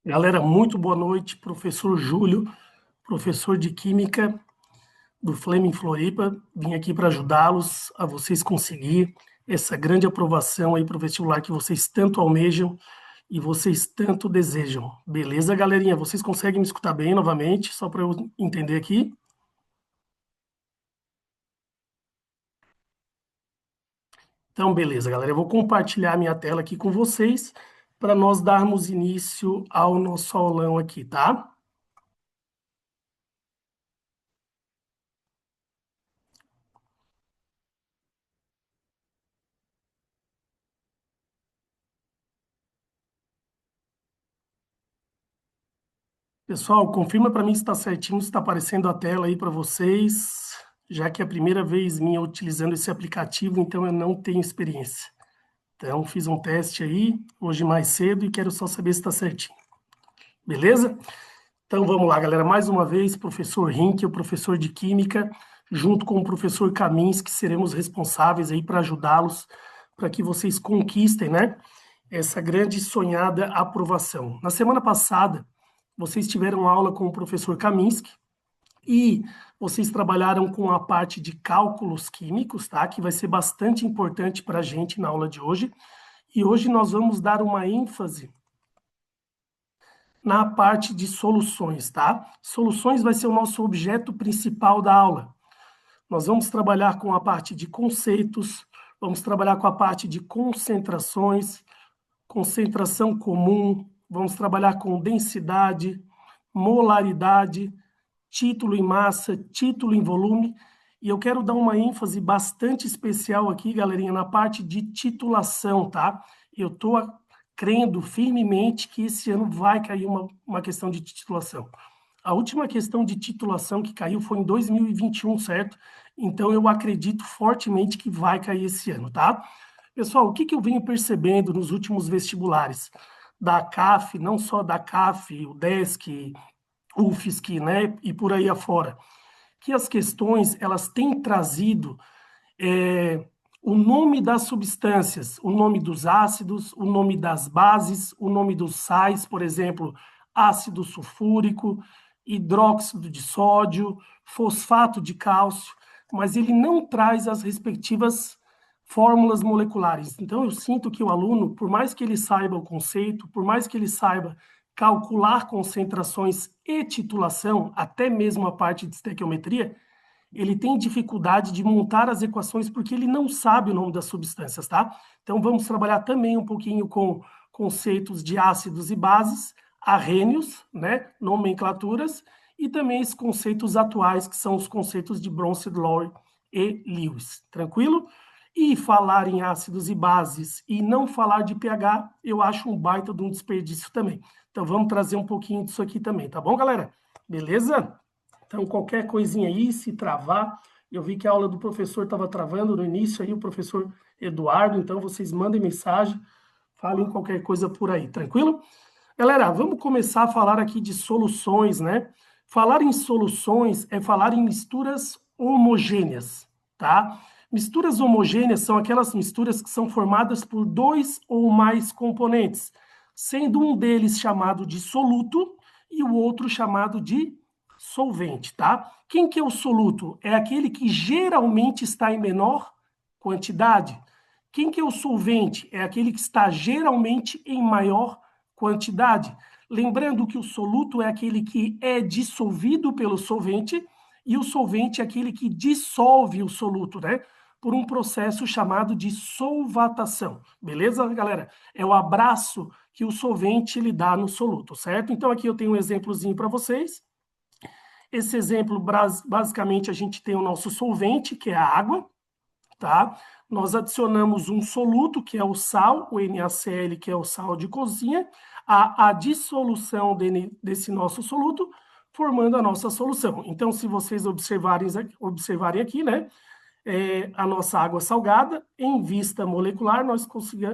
Galera, muito boa noite. Professor Júlio, professor de Química do Flame em Floripa. Vim aqui para ajudá-los a vocês conseguir essa grande aprovação aí para o vestibular que vocês tanto almejam e vocês tanto desejam. Beleza, galerinha? Vocês conseguem me escutar bem novamente, só para eu entender aqui? Então, beleza, galera. Eu vou compartilhar minha tela aqui com vocês para nós darmos início ao nosso aulão aqui, tá? Pessoal, confirma para mim se está certinho, se está aparecendo a tela aí para vocês, já que é a primeira vez minha utilizando esse aplicativo, então eu não tenho experiência. Então, fiz um teste aí, hoje mais cedo, e quero só saber se está certinho. Beleza? Então, vamos lá, galera. Mais uma vez, professor Rink, o professor de Química, junto com o professor Camins, que seremos responsáveis aí para ajudá-los, para que vocês conquistem, né, essa grande e sonhada aprovação. Na semana passada, vocês tiveram aula com o professor Kaminski e vocês trabalharam com a parte de cálculos químicos, tá? Que vai ser bastante importante para a gente na aula de hoje. E hoje nós vamos dar uma ênfase na parte de soluções, tá? Soluções vai ser o nosso objeto principal da aula. Nós vamos trabalhar com a parte de conceitos, vamos trabalhar com a parte de concentrações, concentração comum, vamos trabalhar com densidade, molaridade, título em massa, título em volume, e eu quero dar uma ênfase bastante especial aqui, galerinha, na parte de titulação, tá? Eu estou crendo firmemente que esse ano vai cair uma questão de titulação. A última questão de titulação que caiu foi em 2021, certo? Então eu acredito fortemente que vai cair esse ano, tá? Pessoal, o que eu venho percebendo nos últimos vestibulares da CAF, não só da CAF, o DESC, UFSC, né, e por aí afora, que as questões elas têm trazido o nome das substâncias, o nome dos ácidos, o nome das bases, o nome dos sais, por exemplo, ácido sulfúrico, hidróxido de sódio, fosfato de cálcio, mas ele não traz as respectivas fórmulas moleculares. Então, eu sinto que o aluno, por mais que ele saiba o conceito, por mais que ele saiba calcular concentrações e titulação, até mesmo a parte de estequiometria, ele tem dificuldade de montar as equações porque ele não sabe o nome das substâncias, tá? Então, vamos trabalhar também um pouquinho com conceitos de ácidos e bases, arrênios, né, nomenclaturas, e também esses conceitos atuais, que são os conceitos de Bronsted, Lowry e Lewis. Tranquilo? E falar em ácidos e bases e não falar de pH, eu acho um baita de um desperdício também. Então, vamos trazer um pouquinho disso aqui também, tá bom, galera? Beleza? Então, qualquer coisinha aí, se travar, eu vi que a aula do professor estava travando no início aí, o professor Eduardo, então vocês mandem mensagem, falem qualquer coisa por aí, tranquilo? Galera, vamos começar a falar aqui de soluções, né? Falar em soluções é falar em misturas homogêneas, tá? Misturas homogêneas são aquelas misturas que são formadas por dois ou mais componentes, sendo um deles chamado de soluto e o outro chamado de solvente, tá? Quem que é o soluto? É aquele que geralmente está em menor quantidade. Quem que é o solvente? É aquele que está geralmente em maior quantidade. Lembrando que o soluto é aquele que é dissolvido pelo solvente e o solvente é aquele que dissolve o soluto, né? Por um processo chamado de solvatação. Beleza, galera? É o abraço que o solvente ele dá no soluto, certo? Então aqui eu tenho um exemplozinho para vocês. Esse exemplo, basicamente, a gente tem o nosso solvente, que é a água, tá? Nós adicionamos um soluto, que é o sal, o NaCl, que é o sal de cozinha, a dissolução desse nosso soluto, formando a nossa solução. Então, se vocês observarem aqui, né, a nossa água salgada, em vista molecular, nós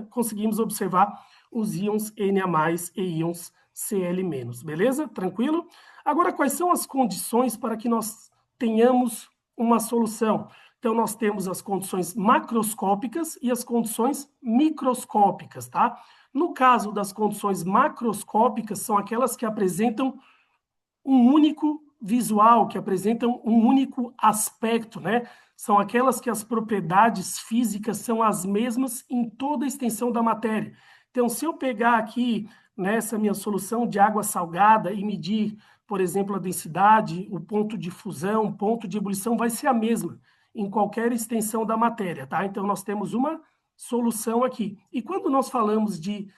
conseguimos observar os íons Na+, e íons Cl-, beleza? Tranquilo? Agora, quais são as condições para que nós tenhamos uma solução? Então, nós temos as condições macroscópicas e as condições microscópicas, tá? No caso das condições macroscópicas, são aquelas que apresentam um único visual, que apresentam um único aspecto, né? São aquelas que as propriedades físicas são as mesmas em toda a extensão da matéria. Então, se eu pegar aqui nessa minha solução de água salgada e medir, por exemplo, a densidade, o ponto de fusão, o ponto de ebulição, vai ser a mesma em qualquer extensão da matéria, tá? Então, nós temos uma solução aqui. E quando nós falamos de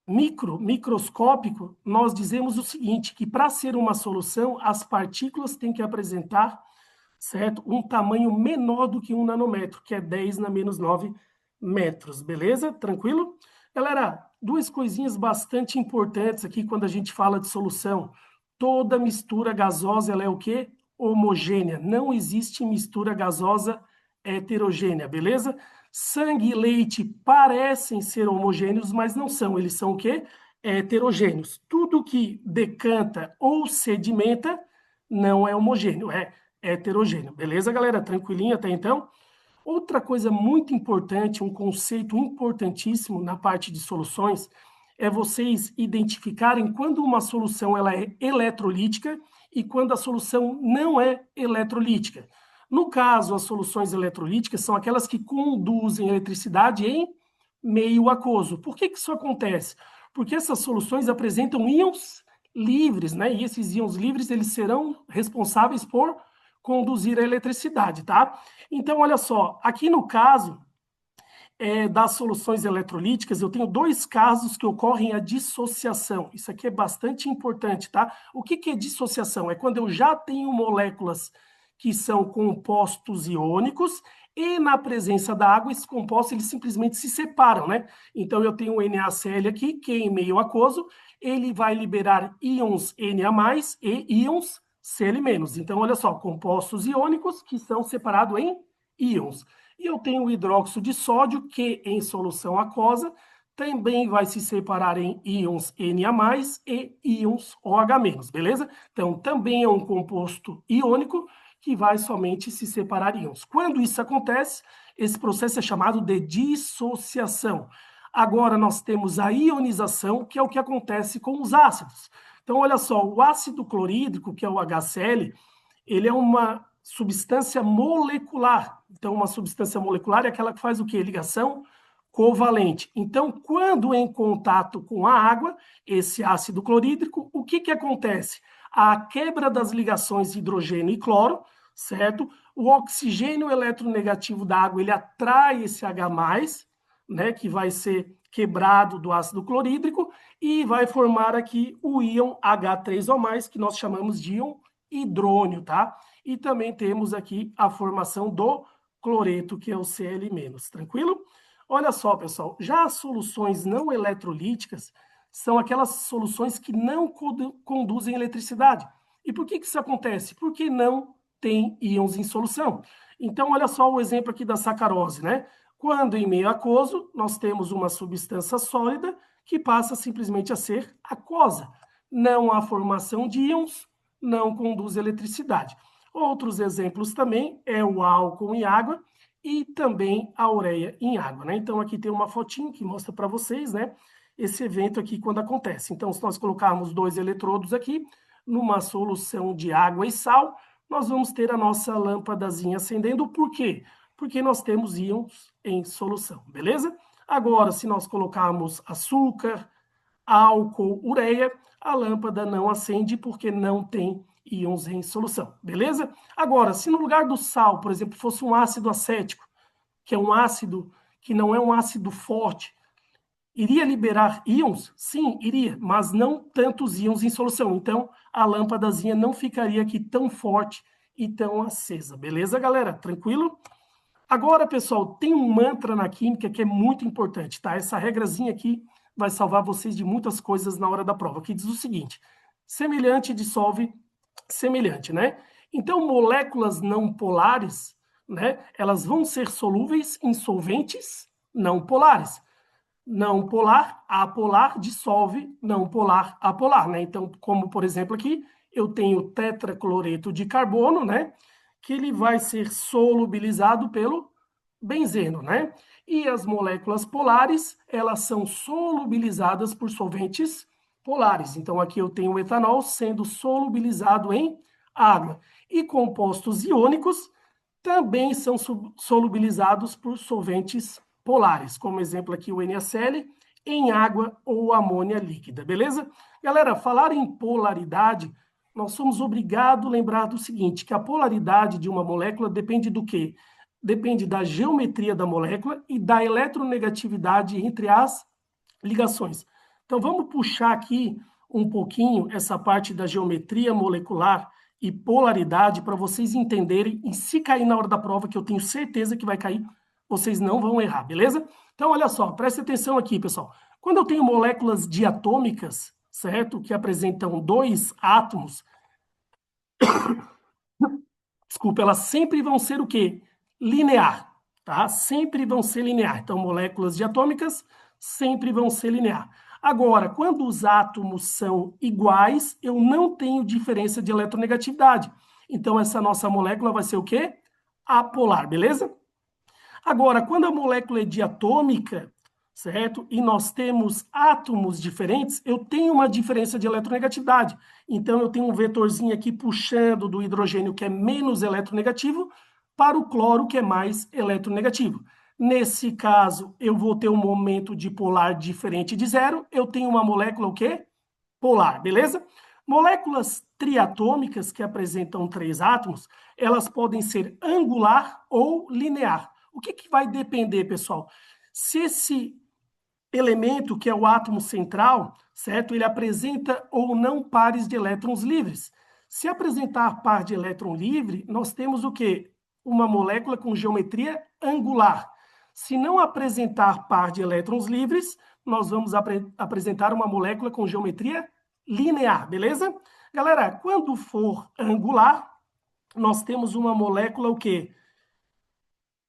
microscópico, nós dizemos o seguinte, que para ser uma solução, as partículas têm que apresentar, certo, um tamanho menor do que 1 nanômetro, que é 10 na menos 9 metros, beleza? Tranquilo? Galera, duas coisinhas bastante importantes aqui quando a gente fala de solução. Toda mistura gasosa, ela é o quê? Homogênea. Não existe mistura gasosa heterogênea, beleza? Sangue e leite parecem ser homogêneos, mas não são. Eles são o quê? Heterogêneos. Tudo que decanta ou sedimenta não é homogêneo, é heterogêneo. Beleza, galera? Tranquilinho até então? Outra coisa muito importante, um conceito importantíssimo na parte de soluções, é vocês identificarem quando uma solução ela é eletrolítica e quando a solução não é eletrolítica. No caso, as soluções eletrolíticas são aquelas que conduzem eletricidade em meio aquoso. Por que isso acontece? Porque essas soluções apresentam íons livres, né? E esses íons livres eles serão responsáveis por conduzir a eletricidade, tá? Então, olha só, aqui no caso das soluções eletrolíticas, eu tenho dois casos que ocorrem a dissociação. Isso aqui é bastante importante, tá? O que é dissociação? É quando eu já tenho moléculas que são compostos iônicos e na presença da água, esses compostos eles simplesmente se separam, né? Então, eu tenho o NaCl aqui, que é em meio aquoso, ele vai liberar íons Na+, e íons Cl-. Então, olha só, compostos iônicos que são separados em íons. E eu tenho o hidróxido de sódio, que em solução aquosa também vai se separar em íons Na+, e íons OH-, beleza? Então, também é um composto iônico que vai somente se separar íons. Quando isso acontece, esse processo é chamado de dissociação. Agora, nós temos a ionização, que é o que acontece com os ácidos. Então, olha só, o ácido clorídrico, que é o HCl, ele é uma substância molecular. Então, uma substância molecular é aquela que faz o quê? Ligação covalente. Então, quando em contato com a água, esse ácido clorídrico, o que acontece? A quebra das ligações hidrogênio e cloro, certo? O oxigênio eletronegativo da água, ele atrai esse H+, né, que vai ser quebrado do ácido clorídrico e vai formar aqui o íon H3O+, que nós chamamos de íon hidrônio, tá? E também temos aqui a formação do cloreto, que é o Cl-, tranquilo? Olha só, pessoal, já as soluções não eletrolíticas são aquelas soluções que não conduzem eletricidade. E por que isso acontece? Porque não tem íons em solução. Então, olha só o exemplo aqui da sacarose, né? Quando em meio aquoso, nós temos uma substância sólida que passa simplesmente a ser aquosa. Não há formação de íons, não conduz eletricidade. Outros exemplos também é o álcool em água e também a ureia em água, né? Então, aqui tem uma fotinho que mostra para vocês, né? Esse evento aqui quando acontece. Então, se nós colocarmos dois eletrodos aqui, numa solução de água e sal, nós vamos ter a nossa lâmpadazinha acendendo. Por quê? Porque nós temos íons em solução, beleza? Agora, se nós colocarmos açúcar, álcool, ureia, a lâmpada não acende porque não tem íons em solução, beleza? Agora, se no lugar do sal, por exemplo, fosse um ácido acético, que é um ácido que não é um ácido forte, iria liberar íons? Sim, iria, mas não tantos íons em solução. Então, a lâmpadazinha não ficaria aqui tão forte e tão acesa, beleza, galera? Tranquilo? Agora, pessoal, tem um mantra na química que é muito importante, tá? Essa regrazinha aqui vai salvar vocês de muitas coisas na hora da prova, que diz o seguinte: semelhante dissolve semelhante, né? Então, moléculas não polares, né? Elas vão ser solúveis em solventes não polares. Não polar, apolar, dissolve não polar, apolar, né? Então, como por exemplo aqui, eu tenho tetracloreto de carbono, né? que ele vai ser solubilizado pelo benzeno, né? E as moléculas polares, elas são solubilizadas por solventes polares. Então, aqui eu tenho o etanol sendo solubilizado em água. E compostos iônicos também são solubilizados por solventes polares, como exemplo aqui o NaCl, em água ou amônia líquida, beleza? Galera, falar em polaridade, nós somos obrigados a lembrar do seguinte, que a polaridade de uma molécula depende do quê? Depende da geometria da molécula e da eletronegatividade entre as ligações. Então, vamos puxar aqui um pouquinho essa parte da geometria molecular e polaridade para vocês entenderem, e se cair na hora da prova, que eu tenho certeza que vai cair, vocês não vão errar, beleza? Então, olha só, preste atenção aqui, pessoal. Quando eu tenho moléculas diatômicas, certo? Que apresentam dois átomos, desculpa, elas sempre vão ser o quê? Linear, tá? Sempre vão ser linear. Então, moléculas diatômicas sempre vão ser linear. Agora, quando os átomos são iguais, eu não tenho diferença de eletronegatividade. Então, essa nossa molécula vai ser o quê? Apolar, beleza? Agora, quando a molécula é diatômica, certo? E nós temos átomos diferentes, eu tenho uma diferença de eletronegatividade. Então, eu tenho um vetorzinho aqui puxando do hidrogênio, que é menos eletronegativo, para o cloro, que é mais eletronegativo. Nesse caso, eu vou ter um momento dipolar diferente de zero, eu tenho uma molécula o quê? Polar, beleza? Moléculas triatômicas que apresentam três átomos, elas podem ser angular ou linear. O que vai depender, pessoal? Se esse elemento, que é o átomo central, certo? Ele apresenta ou não pares de elétrons livres. Se apresentar par de elétron livre, nós temos o quê? Uma molécula com geometria angular. Se não apresentar par de elétrons livres, nós vamos apresentar uma molécula com geometria linear, beleza? Galera, quando for angular, nós temos uma molécula o quê?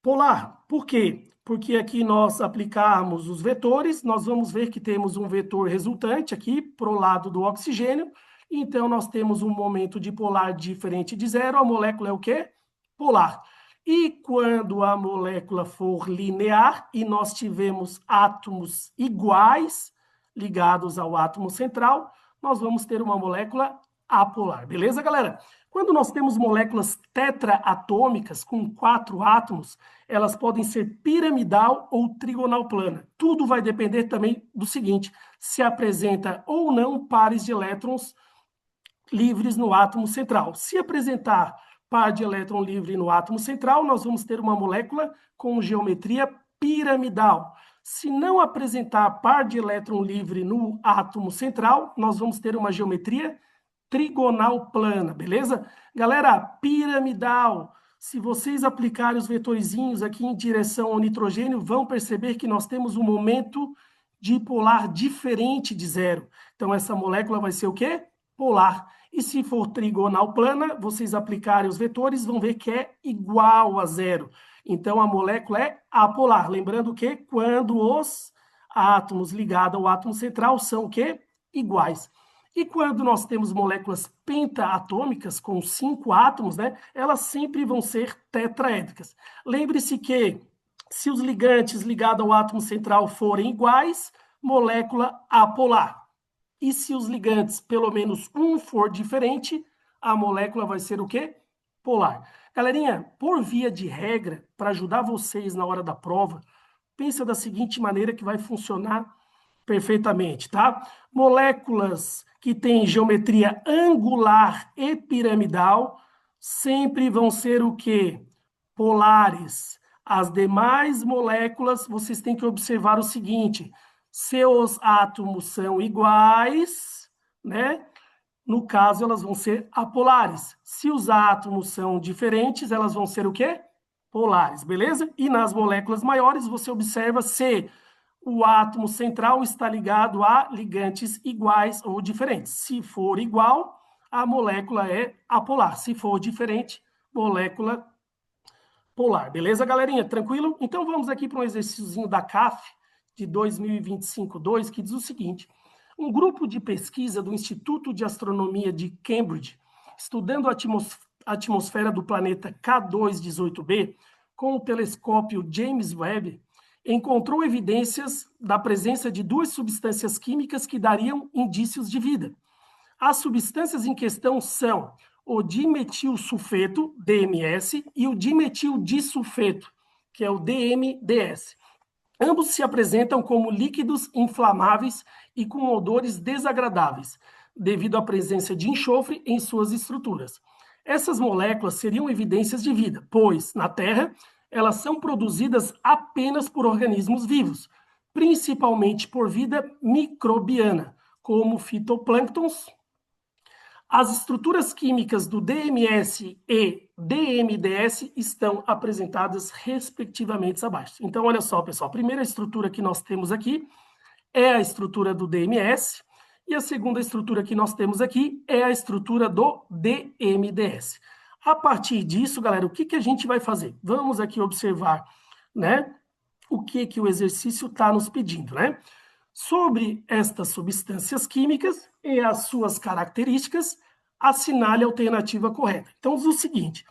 Polar. Por quê? Porque aqui nós aplicarmos os vetores, nós vamos ver que temos um vetor resultante aqui pro lado do oxigênio, então nós temos um momento dipolar diferente de zero, a molécula é o quê? Polar. E quando a molécula for linear e nós tivermos átomos iguais ligados ao átomo central, nós vamos ter uma molécula apolar. Beleza, galera? Quando nós temos moléculas tetraatômicas com 4 átomos, elas podem ser piramidal ou trigonal plana. Tudo vai depender também do seguinte, se apresenta ou não pares de elétrons livres no átomo central. Se apresentar par de elétron livre no átomo central, nós vamos ter uma molécula com geometria piramidal. Se não apresentar par de elétron livre no átomo central, nós vamos ter uma geometria trigonal plana, beleza? Galera, piramidal. Se vocês aplicarem os vetorzinhos aqui em direção ao nitrogênio, vão perceber que nós temos um momento dipolar diferente de zero. Então, essa molécula vai ser o quê? Polar. E se for trigonal plana, vocês aplicarem os vetores, vão ver que é igual a zero. Então, a molécula é apolar. Lembrando que quando os átomos ligados ao átomo central são o quê? Iguais. E quando nós temos moléculas pentaatômicas com 5 átomos, né, elas sempre vão ser tetraédricas. Lembre-se que se os ligantes ligados ao átomo central forem iguais, molécula apolar. E se os ligantes, pelo menos um for diferente, a molécula vai ser o quê? Polar. Galerinha, por via de regra, para ajudar vocês na hora da prova, pensa da seguinte maneira que vai funcionar perfeitamente, tá? Moléculas que têm geometria angular e piramidal sempre vão ser o quê? Polares. As demais moléculas, vocês têm que observar o seguinte, seus átomos são iguais, né? No caso, elas vão ser apolares. Se os átomos são diferentes, elas vão ser o quê? Polares, beleza? E nas moléculas maiores, você observa se o átomo central está ligado a ligantes iguais ou diferentes. Se for igual, a molécula é apolar. Se for diferente, molécula polar. Beleza, galerinha? Tranquilo? Então vamos aqui para um exercíciozinho da CAF de 2025-2, que diz o seguinte: um grupo de pesquisa do Instituto de Astronomia de Cambridge, estudando atmosfera do planeta K2-18b, com o telescópio James Webb, encontrou evidências da presença de duas substâncias químicas que dariam indícios de vida. As substâncias em questão são o dimetilsulfeto, DMS, e o dimetildisulfeto, que é o DMDS. Ambos se apresentam como líquidos inflamáveis e com odores desagradáveis, devido à presença de enxofre em suas estruturas. Essas moléculas seriam evidências de vida, pois, na Terra, elas são produzidas apenas por organismos vivos, principalmente por vida microbiana, como fitoplânctons. As estruturas químicas do DMS e DMDS estão apresentadas respectivamente abaixo. Então, olha só, pessoal, a primeira estrutura que nós temos aqui é a estrutura do DMS e a segunda estrutura que nós temos aqui é a estrutura do DMDS. A partir disso, galera, o que a gente vai fazer? Vamos aqui observar, né, o que o exercício está nos pedindo, né? Sobre estas substâncias químicas e as suas características, assinale a alternativa correta. Então, diz o seguinte,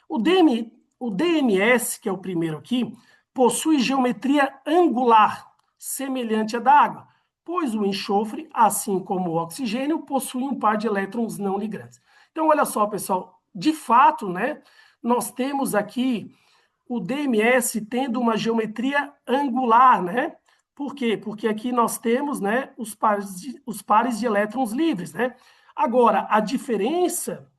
o DMS, que é o primeiro aqui, possui geometria angular, semelhante à da água, pois o enxofre, assim como o oxigênio, possui um par de elétrons não ligantes. Então, olha só, pessoal, de fato, né, nós temos aqui o DMS tendo uma geometria angular, né? Por quê? Porque aqui nós temos, né, os pares de elétrons livres, né? Agora, a diferença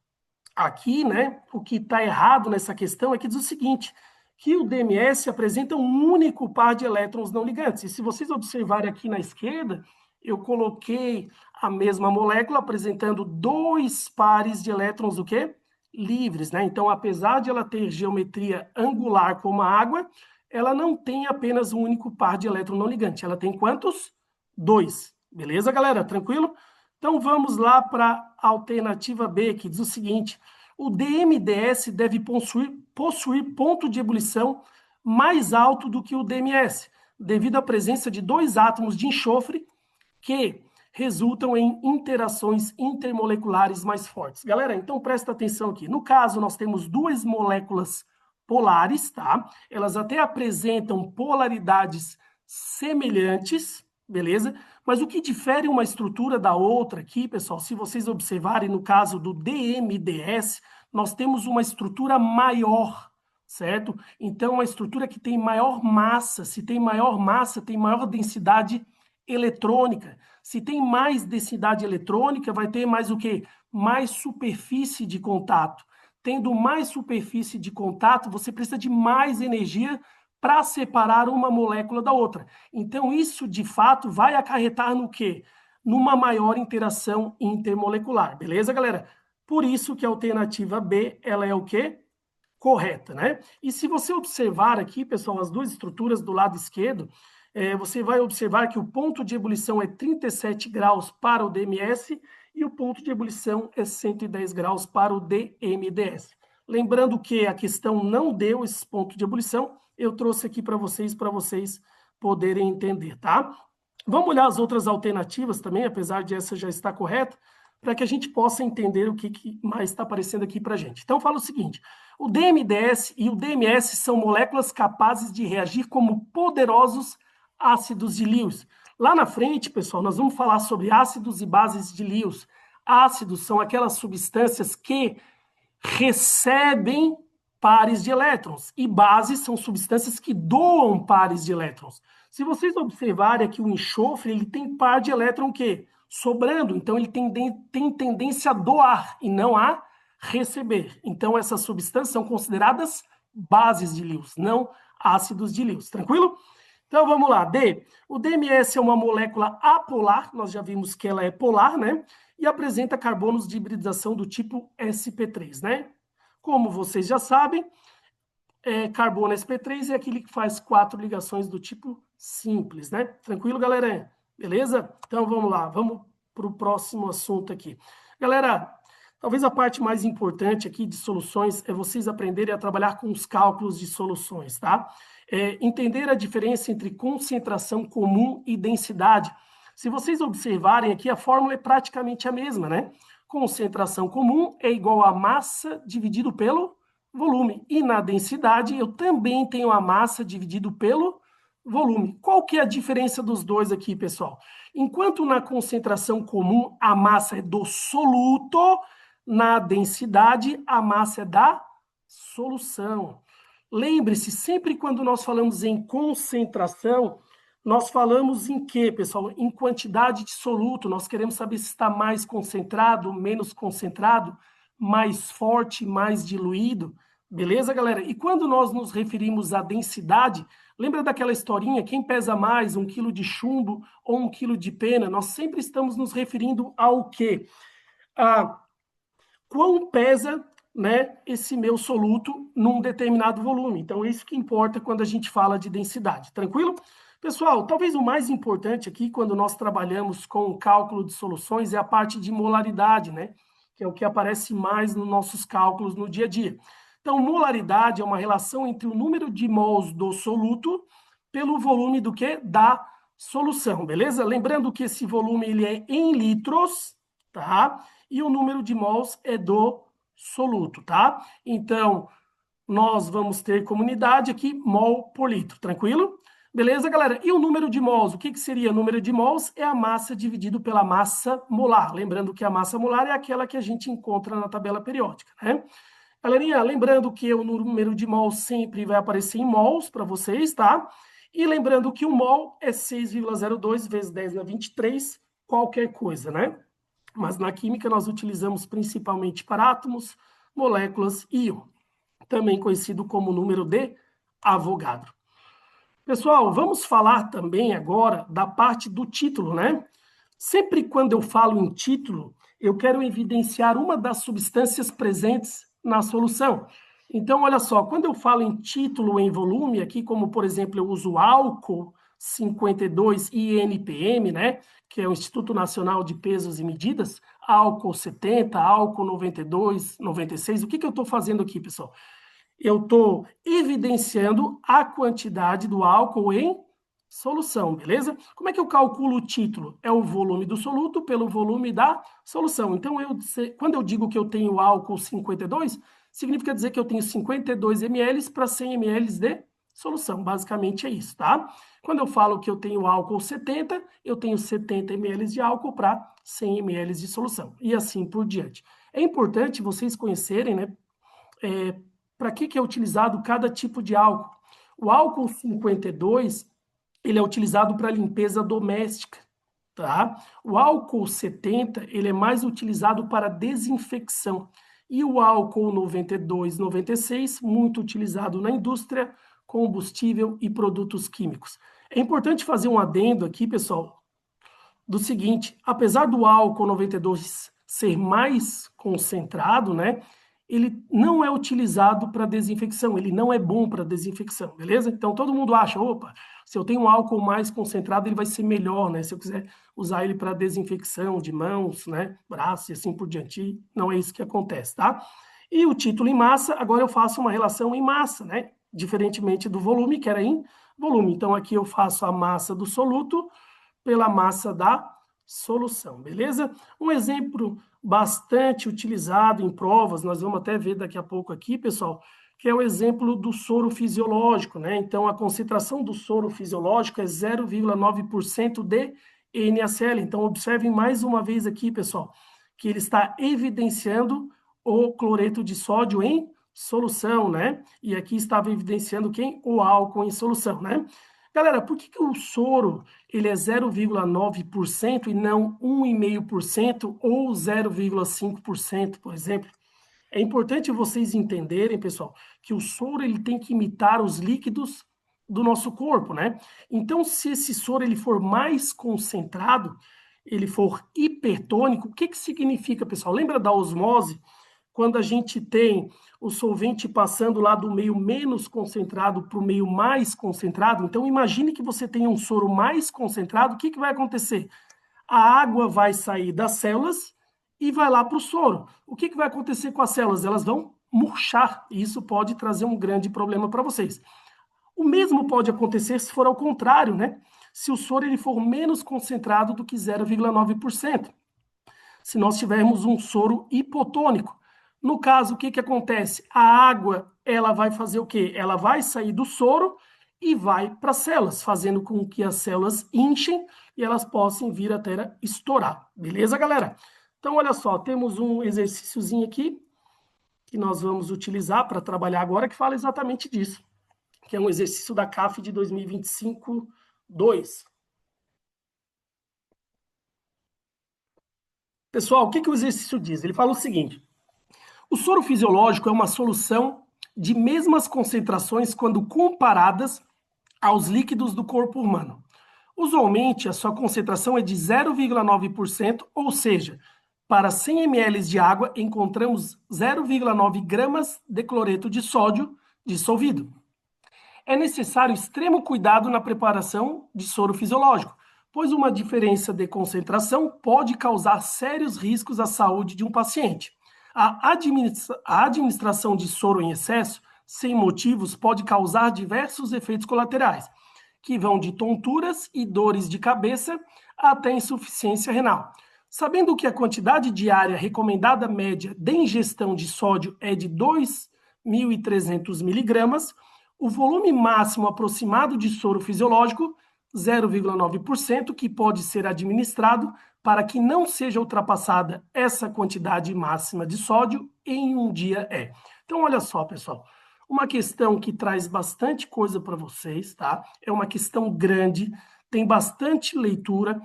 aqui, né, o que está errado nessa questão é que diz o seguinte, que o DMS apresenta um único par de elétrons não ligantes. E se vocês observarem aqui na esquerda, eu coloquei a mesma molécula apresentando dois pares de elétrons, o quê? Livres, né? Então, apesar de ela ter geometria angular como a água, ela não tem apenas um único par de elétron não ligante. Ela tem quantos? Dois. Beleza, galera? Tranquilo? Então, vamos lá para a alternativa B, que diz o seguinte, o DMDS deve possuir ponto de ebulição mais alto do que o DMS, devido à presença de dois átomos de enxofre que resultam em interações intermoleculares mais fortes. Galera, então presta atenção aqui. No caso, nós temos duas moléculas polares, tá? Elas até apresentam polaridades semelhantes, beleza? Mas o que difere uma estrutura da outra aqui, pessoal, se vocês observarem no caso do DMDS, nós temos uma estrutura maior, certo? Então, uma estrutura que tem maior massa. Se tem maior massa, tem maior densidade eletrônica. Se tem mais densidade eletrônica, vai ter mais o quê? Mais superfície de contato. Tendo mais superfície de contato, você precisa de mais energia para separar uma molécula da outra. Então, isso, de fato, vai acarretar no quê? Numa maior interação intermolecular. Beleza, galera? Por isso que a alternativa B, ela é o quê? Correta, né? E se você observar aqui, pessoal, as duas estruturas do lado esquerdo, você vai observar que o ponto de ebulição é 37 graus para o DMS e o ponto de ebulição é 110 graus para o DMDS. Lembrando que a questão não deu esse ponto de ebulição, eu trouxe aqui para vocês poderem entender, tá? Vamos olhar as outras alternativas também, apesar de essa já estar correta, para que a gente possa entender o que mais está aparecendo aqui para a gente. Então, fala o seguinte, o DMDS e o DMS são moléculas capazes de reagir como poderosos ácidos de Lewis. Lá na frente, pessoal, nós vamos falar sobre ácidos e bases de Lewis. Ácidos são aquelas substâncias que recebem pares de elétrons e bases são substâncias que doam pares de elétrons. Se vocês observarem aqui o enxofre, ele tem par de elétron o quê? Sobrando, então ele tem tendência a doar e não a receber. Então essas substâncias são consideradas bases de Lewis, não ácidos de Lewis. Tranquilo? Então, vamos lá. D. O DMS é uma molécula apolar, nós já vimos que ela é polar, né? E apresenta carbonos de hibridização do tipo sp3, né? Como vocês já sabem, carbono sp3 é aquele que faz 4 ligações do tipo simples, né? Tranquilo, galera? Beleza? Então, vamos lá. Vamos para o próximo assunto aqui. Galera, talvez a parte mais importante aqui de soluções é vocês aprenderem a trabalhar com os cálculos de soluções, tá? Entender a diferença entre concentração comum e densidade. Se vocês observarem aqui, a fórmula é praticamente a mesma, né? Concentração comum é igual a massa dividido pelo volume. E na densidade, eu também tenho a massa dividido pelo volume. Qual que é a diferença dos dois aqui, pessoal? Enquanto na concentração comum a massa é do soluto, na densidade a massa é da solução. Lembre-se, sempre quando nós falamos em concentração, nós falamos em quê, pessoal? Em quantidade de soluto. Nós queremos saber se está mais concentrado, menos concentrado, mais forte, mais diluído. Beleza, galera? E quando nós nos referimos à densidade, lembra daquela historinha, quem pesa mais, 1 quilo de chumbo ou 1 quilo de pena? Nós sempre estamos nos referindo ao quê? A quão pesa, né, esse meu soluto num determinado volume. Então, é isso que importa quando a gente fala de densidade. Tranquilo? Pessoal, talvez o mais importante aqui, quando nós trabalhamos com o cálculo de soluções, é a parte de molaridade, né? Que é o que aparece mais nos nossos cálculos no dia a dia. Então, molaridade é uma relação entre o número de mols do soluto pelo volume do que? Da solução, beleza? Lembrando que esse volume ele é em litros, tá? E o número de mols é do soluto, tá? Então, nós vamos ter como unidade aqui mol por litro, tranquilo? Beleza, galera? E o número de mols? O que seria o número de mols? É a massa dividido pela massa molar. Lembrando que a massa molar é aquela que a gente encontra na tabela periódica, né? Galerinha, lembrando que o número de mols sempre vai aparecer em mols para vocês, tá? E lembrando que o mol é 6,02 vezes 10 na 23, qualquer coisa, né? Mas na química nós utilizamos principalmente para átomos, moléculas e íon, também conhecido como número de Avogadro. Pessoal, vamos falar também agora da parte do título, né? Sempre quando eu falo em título, eu quero evidenciar uma das substâncias presentes na solução. Então, olha só, quando eu falo em título em volume, aqui como, por exemplo, eu uso álcool 52 INPM, né, que é o Instituto Nacional de Pesos e Medidas, álcool 70, álcool 92, 96, o que eu estou fazendo aqui, pessoal? Eu estou evidenciando a quantidade do álcool em solução, beleza? Como é que eu calculo o título? É o volume do soluto pelo volume da solução. Então, quando eu digo que eu tenho álcool 52, significa dizer que eu tenho 52 ml para 100 ml de solução. Basicamente é isso, tá? Quando eu falo que eu tenho álcool 70, eu tenho 70 ml de álcool para 100 ml de solução. E assim por diante. É importante vocês conhecerem, né? Para que é utilizado cada tipo de álcool. O álcool 52, ele é utilizado para limpeza doméstica, tá? O álcool 70, ele é mais utilizado para desinfecção. E o álcool 92, 96, muito utilizado na indústria, combustível e produtos químicos. É importante fazer um adendo aqui, pessoal, do seguinte, apesar do álcool 92 ser mais concentrado, né, ele não é utilizado para desinfecção, ele não é bom para desinfecção, beleza? Então todo mundo acha, opa, se eu tenho um álcool mais concentrado, ele vai ser melhor, né? Se eu quiser usar ele para desinfecção de mãos, né, braços e assim por diante, não é isso que acontece, tá? E o título em massa, agora eu faço uma relação em massa, né? Diferentemente do volume, que era em volume. Então aqui eu faço a massa do soluto pela massa da solução, beleza? Um exemplo bastante utilizado em provas, nós vamos até ver daqui a pouco aqui, pessoal, que é o exemplo do soro fisiológico, né? Então, a concentração do soro fisiológico é 0,9% de NaCl. Então, observem mais uma vez aqui, pessoal, que ele está evidenciando o cloreto de sódio em solução, né? E aqui estava evidenciando quem? O álcool em solução, né? Galera, por que o soro ele é 0,9% e não 1,5% ou 0,5%, por exemplo? É importante vocês entenderem, pessoal, que o soro ele tem que imitar os líquidos do nosso corpo, né? Então, se esse soro ele for mais concentrado, ele for hipertônico, o que significa, pessoal? Lembra da osmose? Quando a gente tem o solvente passando lá do meio menos concentrado para o meio mais concentrado, então imagine que você tenha um soro mais concentrado, o que vai acontecer? A água vai sair das células e vai lá para o soro. O que vai acontecer com as células? Elas vão murchar, e isso pode trazer um grande problema para vocês. O mesmo pode acontecer se for ao contrário, né? se o soro ele for menos concentrado do que 0,9%. Se nós tivermos um soro hipotônico. No caso, o que que acontece? A água, ela vai fazer o quê? Ela vai sair do soro e vai para as células, fazendo com que as células inchem e elas possam vir até estourar. Beleza, galera? Então, olha só, temos um exercíciozinho aqui que nós vamos utilizar para trabalhar agora, que fala exatamente disso, que é um exercício da CAF de 2025-2. Pessoal, o que que o exercício diz? Ele fala o seguinte: o soro fisiológico é uma solução de mesmas concentrações quando comparadas aos líquidos do corpo humano. Usualmente, a sua concentração é de 0,9%, ou seja, para 100 ml de água, encontramos 0,9 gramas de cloreto de sódio dissolvido. É necessário extremo cuidado na preparação de soro fisiológico, pois uma diferença de concentração pode causar sérios riscos à saúde de um paciente. A administração de soro em excesso, sem motivos, pode causar diversos efeitos colaterais, que vão de tonturas e dores de cabeça até insuficiência renal. Sabendo que a quantidade diária recomendada média de ingestão de sódio é de 2.300 miligramas, o volume máximo aproximado de soro fisiológico, 0,9%, que pode ser administrado para que não seja ultrapassada essa quantidade máxima de sódio em um dia é. Então, olha só, pessoal, uma questão que traz bastante coisa para vocês, tá? É uma questão grande, tem bastante leitura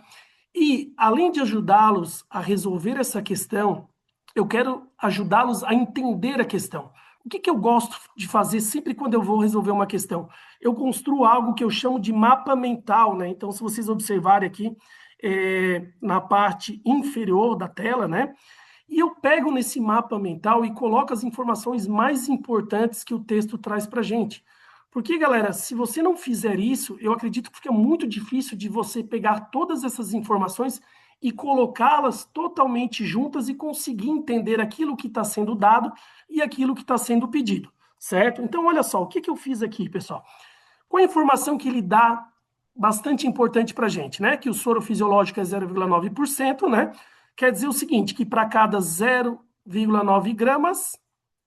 e, além de ajudá-los a resolver essa questão, eu quero ajudá-los a entender a questão. O que que eu gosto de fazer sempre quando eu vou resolver uma questão? Eu construo algo que eu chamo de mapa mental, né? Então, se vocês observarem aqui, na parte inferior da tela, né? E eu pego nesse mapa mental e coloco as informações mais importantes que o texto traz para a gente. Porque, galera, se você não fizer isso, eu acredito que fica muito difícil de você pegar todas essas informações e colocá-las totalmente juntas e conseguir entender aquilo que está sendo dado e aquilo que está sendo pedido, certo? Então, olha só, o que que eu fiz aqui, pessoal? Com a informação que ele dá, bastante importante para a gente, né? Que o soro fisiológico é 0,9%, né? Quer dizer o seguinte, que para cada 0,9 gramas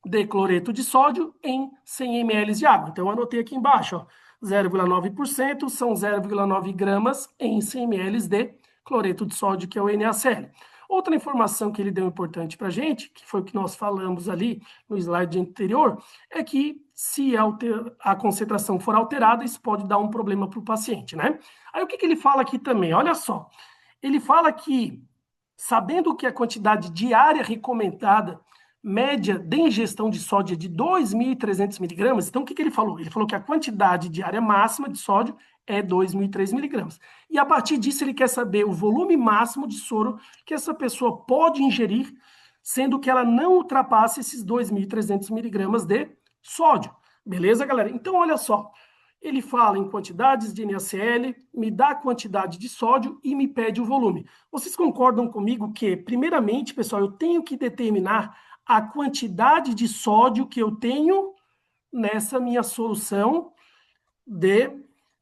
de cloreto de sódio em 100 ml de água. Então, eu anotei aqui embaixo, ó, 0,9% são 0,9 gramas em 100 ml de cloreto de sódio, que é o NaCl. Outra informação que ele deu importante para a gente, que foi o que nós falamos ali no slide anterior, é que se a concentração for alterada, isso pode dar um problema para o paciente, né? Aí o que que ele fala aqui também? Olha só, ele fala que, sabendo que a quantidade diária recomendada média de ingestão de sódio é de 2.300 miligramas, então o que que ele falou? Ele falou que a quantidade diária máxima de sódio é 2.003 miligramas. E a partir disso ele quer saber o volume máximo de soro que essa pessoa pode ingerir, sendo que ela não ultrapasse esses 2.300 miligramas de sódio. Beleza, galera? Então, olha só. Ele fala em quantidades de NaCl, me dá a quantidade de sódio e me pede o volume. Vocês concordam comigo que, primeiramente, pessoal, eu tenho que determinar a quantidade de sódio que eu tenho nessa minha solução de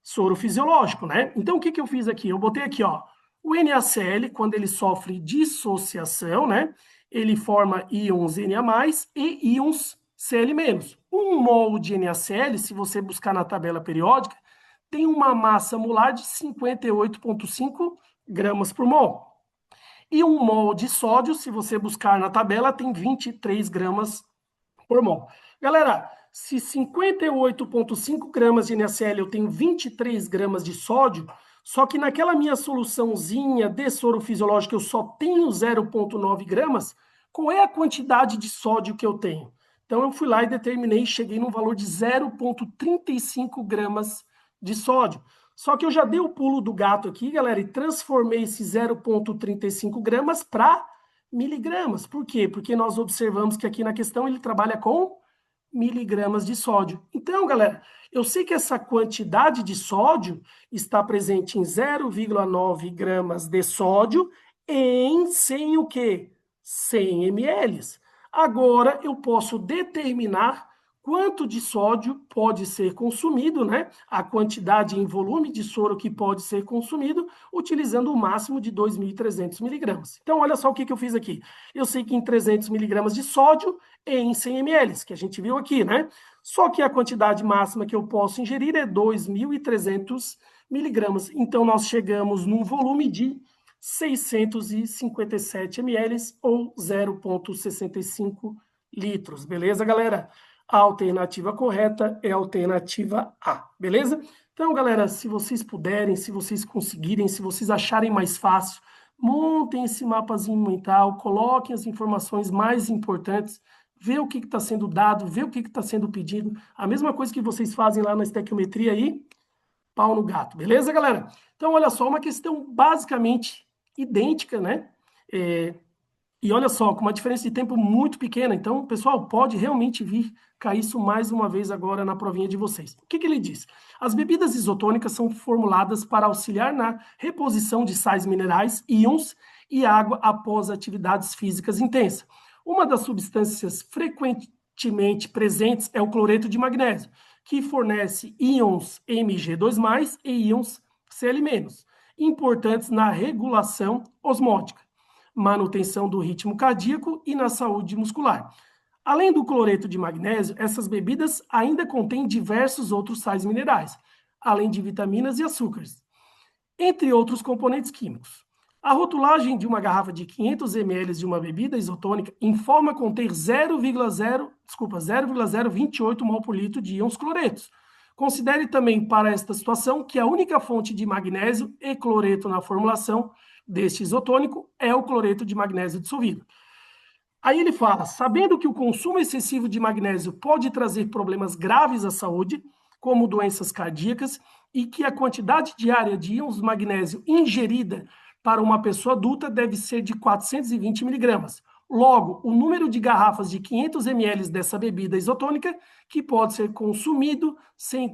soro fisiológico, né? Então, o que que eu fiz aqui? Eu botei aqui, ó, o NaCl, quando ele sofre dissociação, né? Ele forma íons Na+, e íons Cl-. 1 mol de NaCl, se você buscar na tabela periódica, tem uma massa molar de 58,5 gramas por mol. E 1 mol de sódio, se você buscar na tabela, tem 23 gramas por mol. Galera, se 58,5 gramas de NaCl eu tenho 23 gramas de sódio, só que naquela minha soluçãozinha de soro fisiológico eu só tenho 0,9 gramas, qual é a quantidade de sódio que eu tenho? Então eu fui lá e determinei e cheguei num valor de 0,35 gramas de sódio. Só que eu já dei o pulo do gato aqui, galera, e transformei esse 0,35 gramas para miligramas. Por quê? Porque nós observamos que aqui na questão ele trabalha com miligramas de sódio. Então, galera, eu sei que essa quantidade de sódio está presente em 0,9 gramas de sódio em 100 o quê? 100 ml. Agora, eu posso determinar quanto de sódio pode ser consumido, né? A quantidade em volume de soro que pode ser consumido, utilizando o máximo de 2.300 miligramas. Então, olha só o que eu fiz aqui. Eu sei que em 300 miligramas de sódio e em 100 ml, que a gente viu aqui, né? Só que a quantidade máxima que eu posso ingerir é 2.300 miligramas. Então, nós chegamos num volume de 657 ml ou 0,65 litros. Beleza, galera? A alternativa correta é a alternativa A, beleza? Então, galera, se vocês puderem, se vocês conseguirem, se vocês acharem mais fácil, montem esse mapazinho mental, coloquem as informações mais importantes, vê o que está sendo dado, vê o que está sendo pedido. A mesma coisa que vocês fazem lá na estequiometria aí, pau no gato, beleza, galera? Então, olha só, uma questão basicamente idêntica, né? E olha só, com uma diferença de tempo muito pequena. Então, pessoal, pode realmente vir cair isso mais uma vez agora na provinha de vocês. O que ele diz? As bebidas isotônicas são formuladas para auxiliar na reposição de sais minerais, íons e água após atividades físicas intensas. Uma das substâncias frequentemente presentes é o cloreto de magnésio, que fornece íons Mg2+, e íons Cl-, importantes na regulação osmótica, manutenção do ritmo cardíaco e na saúde muscular. Além do cloreto de magnésio, essas bebidas ainda contêm diversos outros sais minerais, além de vitaminas e açúcares, entre outros componentes químicos. A rotulagem de uma garrafa de 500 ml de uma bebida isotônica informa conter 0,028 mol por litro de íons cloretos. Considere também para esta situação que a única fonte de magnésio e cloreto na formulação deste isotônico é o cloreto de magnésio dissolvido. Aí ele fala, sabendo que o consumo excessivo de magnésio pode trazer problemas graves à saúde, como doenças cardíacas, e que a quantidade diária de íons magnésio ingerida para uma pessoa adulta deve ser de 420 miligramas. Logo, o número de garrafas de 500 ml dessa bebida isotônica que pode ser consumido sem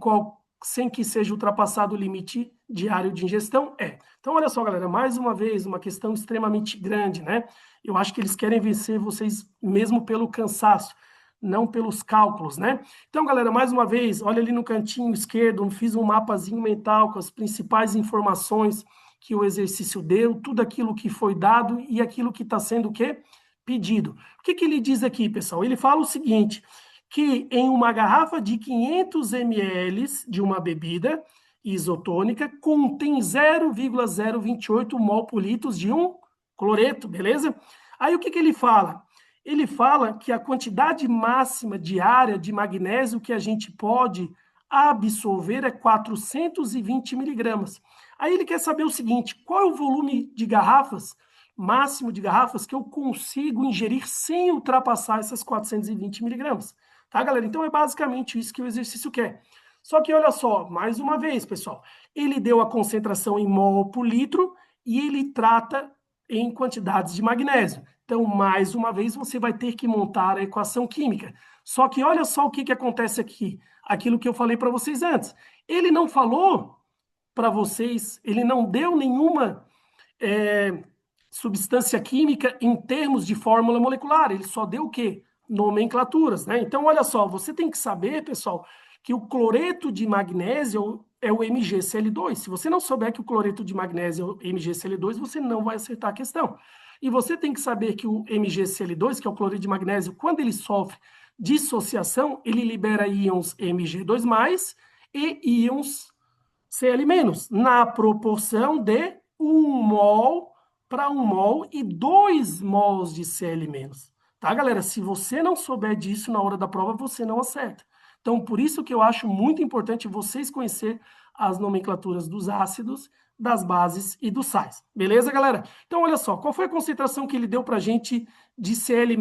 que seja ultrapassado o limite diário de ingestão é. Então, olha só, galera, mais uma vez, uma questão extremamente grande, né? Eu acho que eles querem vencer vocês mesmo pelo cansaço, não pelos cálculos, né? Então, galera, mais uma vez, olha ali no cantinho esquerdo, fiz um mapazinho mental com as principais informações que o exercício deu, tudo aquilo que foi dado e aquilo que está sendo o quê? Pedido. O que ele diz aqui, pessoal? Ele fala o seguinte, que em uma garrafa de 500 ml de uma bebida isotônica contém 0,028 mol por litro de um cloreto, beleza? Aí o que ele fala? Ele fala que a quantidade máxima diária de magnésio que a gente pode absorver é 420 miligramas. Aí ele quer saber o seguinte, qual é o volume de garrafas, máximo de garrafas, que eu consigo ingerir sem ultrapassar essas 420 miligramas? Tá, galera? Então é basicamente isso que o exercício quer. Só que olha só, mais uma vez, pessoal, ele deu a concentração em mol por litro e ele trata em quantidades de magnésio. Então, mais uma vez, você vai ter que montar a equação química. Só que olha só o que acontece aqui, aquilo que eu falei para vocês antes. Ele não falou para vocês, ele não deu nenhuma substância química em termos de fórmula molecular, ele só deu o quê? Nomenclaturas, né? Então, olha só, você tem que saber, pessoal, que o cloreto de magnésio é o MgCl2. Se você não souber que o cloreto de magnésio é o MgCl2, você não vai acertar a questão. E você tem que saber que o MgCl2, que é o cloreto de magnésio, quando ele sofre dissociação, ele libera íons Mg2+, e íons Cl-, na proporção de 1 mol para 1 mol e 2 mols de Cl-. Tá, galera? Se você não souber disso na hora da prova, você não acerta. Então, por isso que eu acho muito importante vocês conhecer as nomenclaturas dos ácidos, das bases e dos sais. Beleza, galera? Então, olha só, qual foi a concentração que ele deu para a gente de Cl-?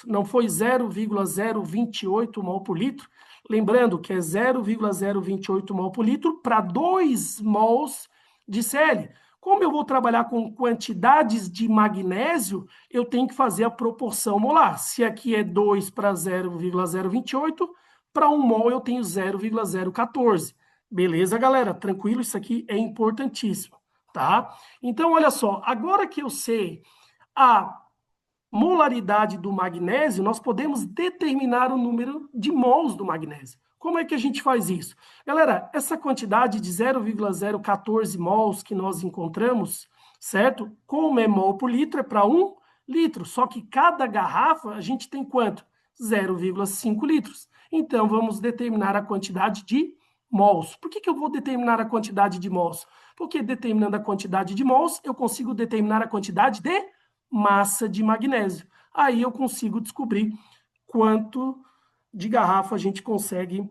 Não foi 0,028 mol por litro? Lembrando que é 0,028 mol por litro para 2 mols de Cl. Como eu vou trabalhar com quantidades de magnésio, eu tenho que fazer a proporção molar. Se aqui é 2 para 0,028, para 1 mol eu tenho 0,014. Beleza, galera? Tranquilo? Isso aqui é importantíssimo, tá? Então, olha só, agora que eu sei a molaridade do magnésio, nós podemos determinar o número de mols do magnésio. Como é que a gente faz isso? Galera, essa quantidade de 0,014 mols que nós encontramos, certo? Como é mol por litro, é para 1 litro. Só que cada garrafa a gente tem quanto? 0,5 litros. Então, vamos determinar a quantidade de mols. Por que eu vou determinar a quantidade de mols? Porque determinando a quantidade de mols, eu consigo determinar a quantidade de massa de magnésio. Aí eu consigo descobrir quanto de garrafa a gente consegue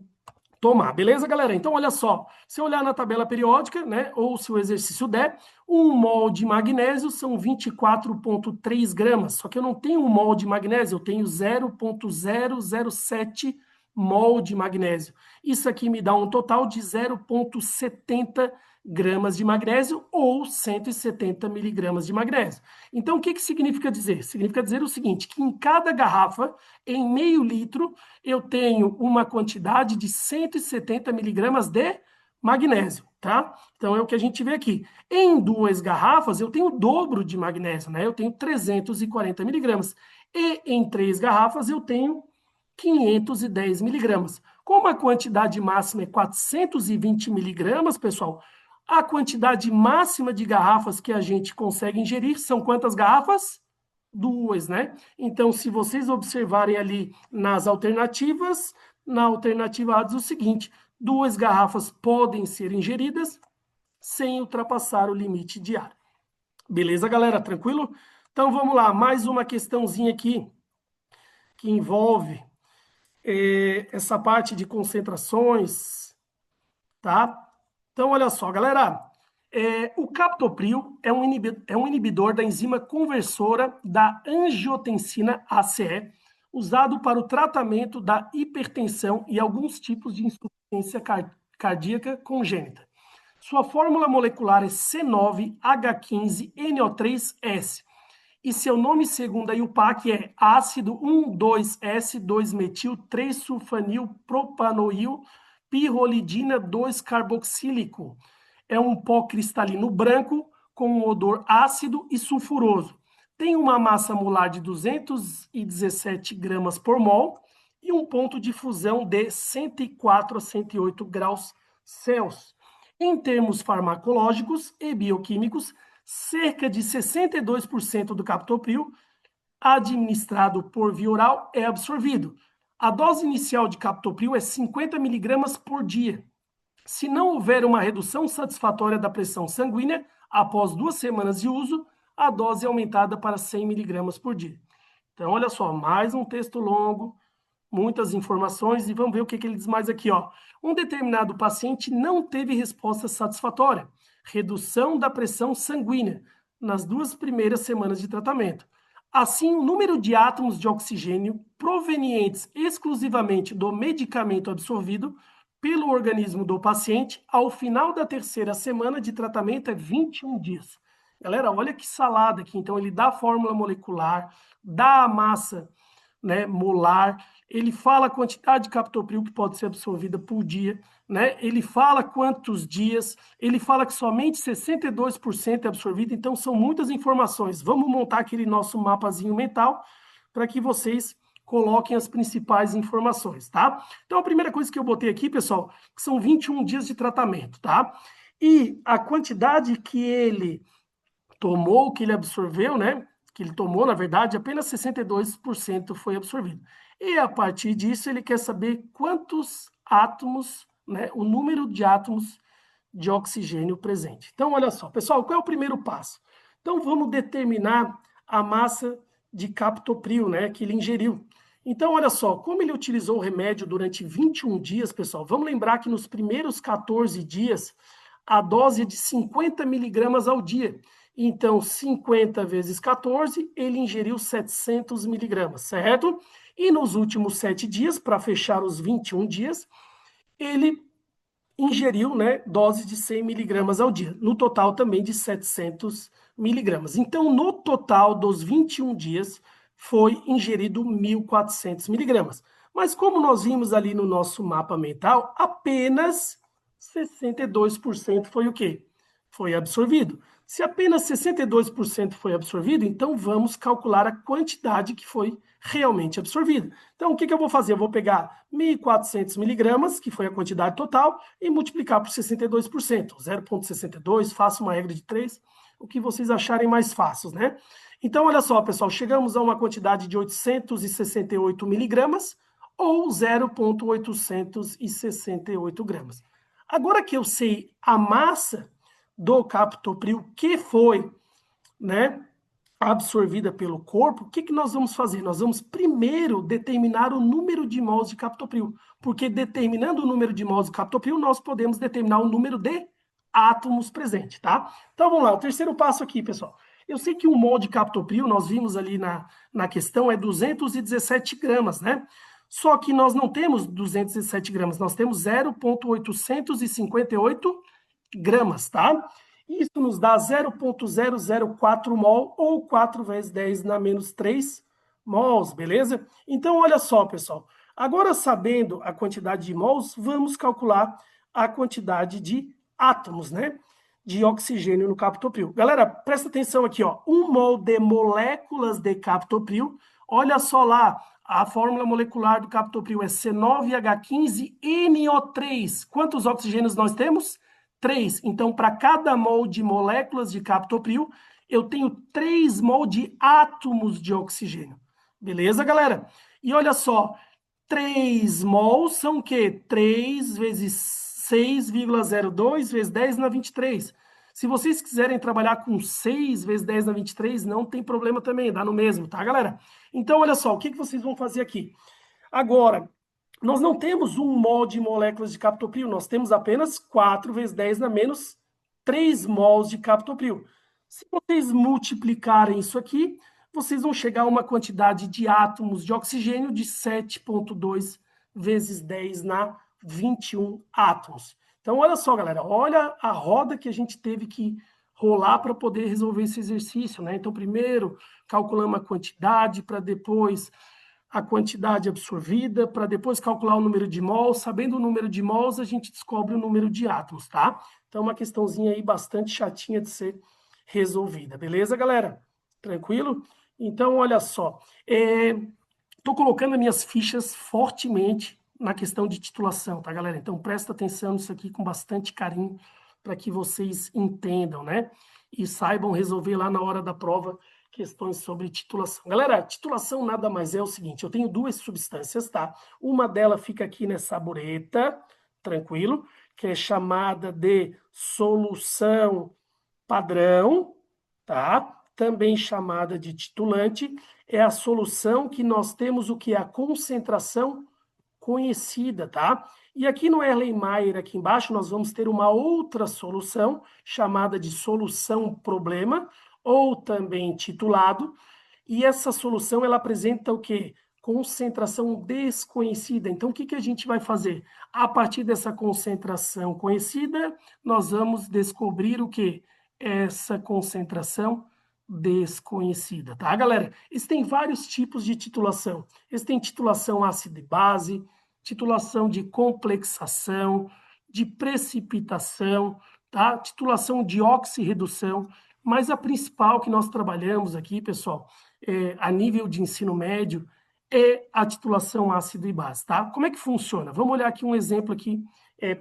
tomar. Beleza, galera? Então, olha só. Se eu olhar na tabela periódica, né, ou se o exercício der, 1 mol de magnésio são 24,3 gramas. Só que eu não tenho 1 mol de magnésio, eu tenho 0,007 mol de magnésio. Isso aqui me dá um total de 0,70 gramas de magnésio ou 170 miligramas de magnésio. Então, o que significa dizer? Significa dizer o seguinte, que em cada garrafa, em meio litro, eu tenho uma quantidade de 170 miligramas de magnésio, tá? Então, é o que a gente vê aqui. Em 2 garrafas, eu tenho o dobro de magnésio, né? Eu tenho 340 miligramas. E em 3 garrafas, eu tenho 510 miligramas. Como a quantidade máxima é 420 miligramas, pessoal, a quantidade máxima de garrafas que a gente consegue ingerir são quantas garrafas? 2, né? Então, se vocês observarem ali nas alternativas, na alternativa A diz o seguinte, 2 garrafas podem ser ingeridas sem ultrapassar o limite diário. Beleza, galera? Tranquilo? Então, vamos lá, mais uma questãozinha aqui que envolve essa parte de concentrações, tá? Então, olha só, galera, o captopril é um inibidor da enzima conversora da angiotensina ACE, usado para o tratamento da hipertensão e alguns tipos de insuficiência cardíaca congênita. Sua fórmula molecular é C9H15NO3S e seu nome segundo a IUPAC é ácido 1,2-S-2-metil-3-sulfanil-propanoil pirrolidina 2-carboxílico. É um pó cristalino branco com um odor ácido e sulfuroso. Tem uma massa molar de 217 gramas por mol e um ponto de fusão de 104 a 108 graus Celsius. Em termos farmacológicos e bioquímicos, cerca de 62% do captopril administrado por via oral é absorvido. A dose inicial de captopril é 50 miligramas por dia. Se não houver uma redução satisfatória da pressão sanguínea, após 2 semanas de uso, a dose é aumentada para 100 miligramas por dia. Então, olha só, mais um texto longo, muitas informações, e vamos ver o que ele diz mais aqui. Ó. Um determinado paciente não teve resposta satisfatória. Redução da pressão sanguínea nas 2 primeiras semanas de tratamento. Assim, o número de átomos de oxigênio provenientes exclusivamente do medicamento absorvido pelo organismo do paciente ao final da 3ª semana de tratamento é 21 dias. Galera, olha que salada aqui. Então, ele dá a fórmula molecular, dá a massa, né, molar, ele fala a quantidade de captopril que pode ser absorvida por dia, né? Ele fala quantos dias, ele fala que somente 62% é absorvido, então são muitas informações. Vamos montar aquele nosso mapazinho mental para que vocês coloquem as principais informações, tá? Então, a primeira coisa que eu botei aqui, pessoal, que são 21 dias de tratamento, tá? E a quantidade que ele tomou, que ele absorveu, né? Que ele tomou, na verdade, apenas 62% foi absorvido. E a partir disso, ele quer saber quantos átomos, né? O número de átomos de oxigênio presente. Então, olha só, pessoal, qual é o primeiro passo? Então, vamos determinar a massa de captopril, né? Que ele ingeriu. Então, olha só, como ele utilizou o remédio durante 21 dias, pessoal, vamos lembrar que nos primeiros 14 dias, a dose é de 50 miligramas ao dia. Então, 50 vezes 14, ele ingeriu 700 miligramas, certo? E nos últimos 7 dias, para fechar os 21 dias, ele ingeriu, né, doses de 100 miligramas ao dia, no total também de 700 miligramas. Então, no total dos 21 dias, foi ingerido 1.400 miligramas. Mas como nós vimos ali no nosso mapa mental, apenas 62% foi o quê? Foi absorvido. Se apenas 62% foi absorvido, então vamos calcular a quantidade que foi realmente absorvida. Então, o que eu vou fazer? Eu vou pegar 1.400 miligramas, que foi a quantidade total, e multiplicar por 62%. 0,62, faço uma regra de 3, o que vocês acharem mais fácil, né? Então, olha só, pessoal, chegamos a uma quantidade de 868 miligramas, ou 0,868 gramas. Agora que eu sei a massa do captopril que foi, né, absorvida pelo corpo, o que nós vamos fazer? Nós vamos primeiro determinar o número de mols de captopril, porque determinando o número de mols de captopril, nós podemos determinar o número de átomos presentes, tá? Então vamos lá, o terceiro passo aqui, pessoal. Eu sei que um mol de captopril, nós vimos ali na questão, é 217 gramas, né? Só que nós não temos 207 gramas, nós temos 0,858 gramas, tá? Isso nos dá 0,004 mol, ou 4 vezes 10 na menos 3 mols, beleza? Então, olha só, pessoal. Agora, sabendo a quantidade de mols, vamos calcular a quantidade de átomos, né? De oxigênio no captopril. Galera, presta atenção aqui, ó. 1 mol de moléculas de captopril. Olha só lá, a fórmula molecular do captopril é C9H15NO3. Quantos oxigênios nós temos? 3. Então, para cada mol de moléculas de captopril, eu tenho 3 mol de átomos de oxigênio. Beleza, galera? E olha só, 3 mols são o quê? 3 vezes 6,02 vezes 10 na 23. Se vocês quiserem trabalhar com 6 vezes 10 na 23, não tem problema também, dá no mesmo, tá, galera? Então, olha só, o que vocês vão fazer aqui? Agora, nós não temos 1 mol de moléculas de captopril, nós temos apenas 4 vezes 10 na menos 3 mols de captopril. Se vocês multiplicarem isso aqui, vocês vão chegar a uma quantidade de átomos de oxigênio de 7,2 vezes 10 na 21 átomos. Então, olha só, galera, olha a roda que a gente teve que rolar para poder resolver esse exercício, né? Então, primeiro calculamos a quantidade, para depois a quantidade absorvida, para depois calcular o número de mols. Sabendo o número de mols, a gente descobre o número de átomos, tá? Então, uma questãozinha aí bastante chatinha de ser resolvida. Beleza, galera? Tranquilo? Então, olha só. Estou colocando as minhas fichas fortemente na questão de titulação, tá, galera? Então, presta atenção nisso aqui com bastante carinho para que vocês entendam, né? E saibam resolver lá na hora da prova questões sobre titulação. Galera, titulação nada mais é o seguinte, eu tenho duas substâncias, tá? Uma delas fica aqui nessa bureta, tranquilo, que é chamada de solução padrão, tá? Também chamada de titulante, é a solução que nós temos o que? A concentração conhecida, tá? E aqui no Erlenmeyer, aqui embaixo, nós vamos ter uma outra solução, chamada de solução problema, ou também titulado, e essa solução, ela apresenta o quê? Concentração desconhecida. Então, o que a gente vai fazer? A partir dessa concentração conhecida, nós vamos descobrir o quê? Essa concentração desconhecida, tá, galera? Existem vários tipos de titulação. Existem titulação ácido e base, titulação de complexação, de precipitação, tá? Titulação de oxirredução, mas a principal que nós trabalhamos aqui, pessoal, a nível de ensino médio, é a titulação ácido e base, tá? Como é que funciona? Vamos olhar aqui um exemplo aqui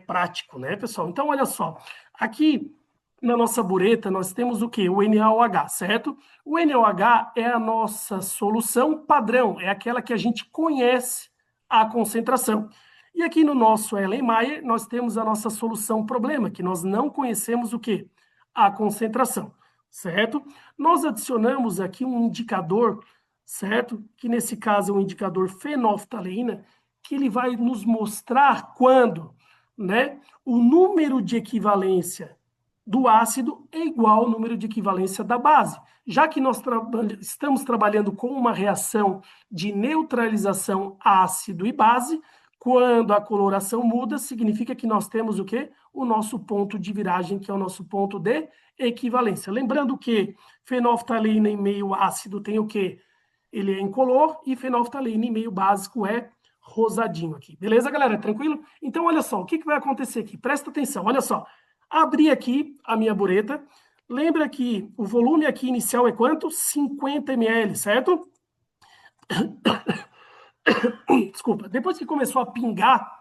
prático, né, pessoal? Então, olha só, aqui na nossa bureta, nós temos o quê? O NaOH, certo? O NaOH é a nossa solução padrão, é aquela que a gente conhece a concentração. E aqui no nosso Erlenmeyer, nós temos a nossa solução problema, que nós não conhecemos o quê? A concentração, certo? Nós adicionamos aqui um indicador, certo? Que nesse caso é um indicador fenolftaleína, que ele vai nos mostrar quando, né, o número de equivalência do ácido é igual ao número de equivalência da base. Já que nós estamos trabalhando com uma reação de neutralização ácido e base, quando a coloração muda, significa que nós temos o quê? O nosso ponto de viragem, que é o nosso ponto de equivalência. Lembrando que fenolftaleína em meio ácido tem o quê? Ele é incolor, e fenolftaleína em meio básico é rosadinho aqui. Beleza, galera? Tranquilo? Então, olha só, o que vai acontecer aqui? Presta atenção, olha só. Abri aqui a minha bureta. Lembra que o volume aqui inicial é quanto? 50 ml, certo? Desculpa. Depois que começou a pingar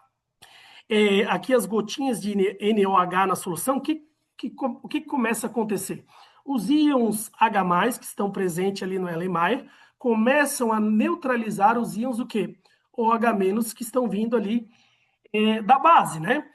aqui as gotinhas de NaOH na solução, o que começa a acontecer? Os íons H+, que estão presentes ali no Erlenmeyer, começam a neutralizar os íons do quê? OH- que estão vindo ali da base, né?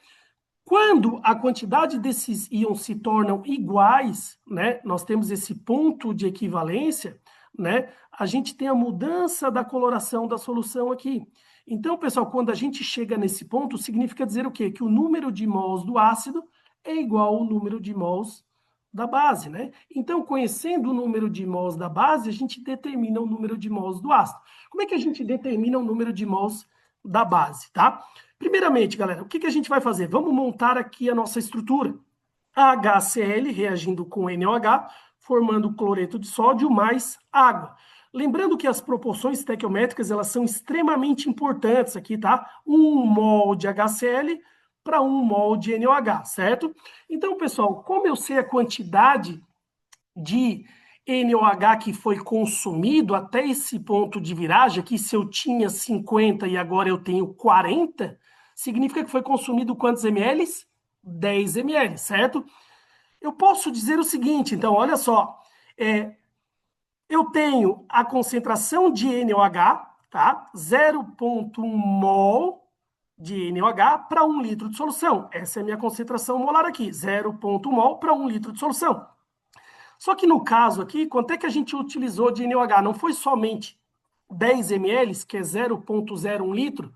Quando a quantidade desses íons se tornam iguais, né, nós temos esse ponto de equivalência, né, a gente tem a mudança da coloração da solução aqui. Então, pessoal, quando a gente chega nesse ponto, significa dizer o quê? Que o número de mols do ácido é igual ao número de mols da base, né? Então, conhecendo o número de mols da base, a gente determina o número de mols do ácido. Como é que a gente determina o número de mols da base, tá? Primeiramente, galera, o que a gente vai fazer? Vamos montar aqui a nossa estrutura. HCl reagindo com NaOH, formando cloreto de sódio mais água. Lembrando que as proporções estequiométricas elas são extremamente importantes aqui, tá? 1 mol de HCl para 1 mol de NaOH, certo? Então, pessoal, como eu sei a quantidade de NaOH que foi consumido até esse ponto de viragem, aqui se eu tinha 50 e agora eu tenho 40, significa que foi consumido quantos ml? 10 ml, certo? Eu posso dizer o seguinte, então, olha só, eu tenho a concentração de NaOH, tá? 0,1 mol de NaOH para 1 litro de solução. Essa é a minha concentração molar aqui, 0,1 mol para 1 litro de solução. Só que no caso aqui, quanto é que a gente utilizou de NaOH? Não foi somente 10 ml, que é 0,01 litro?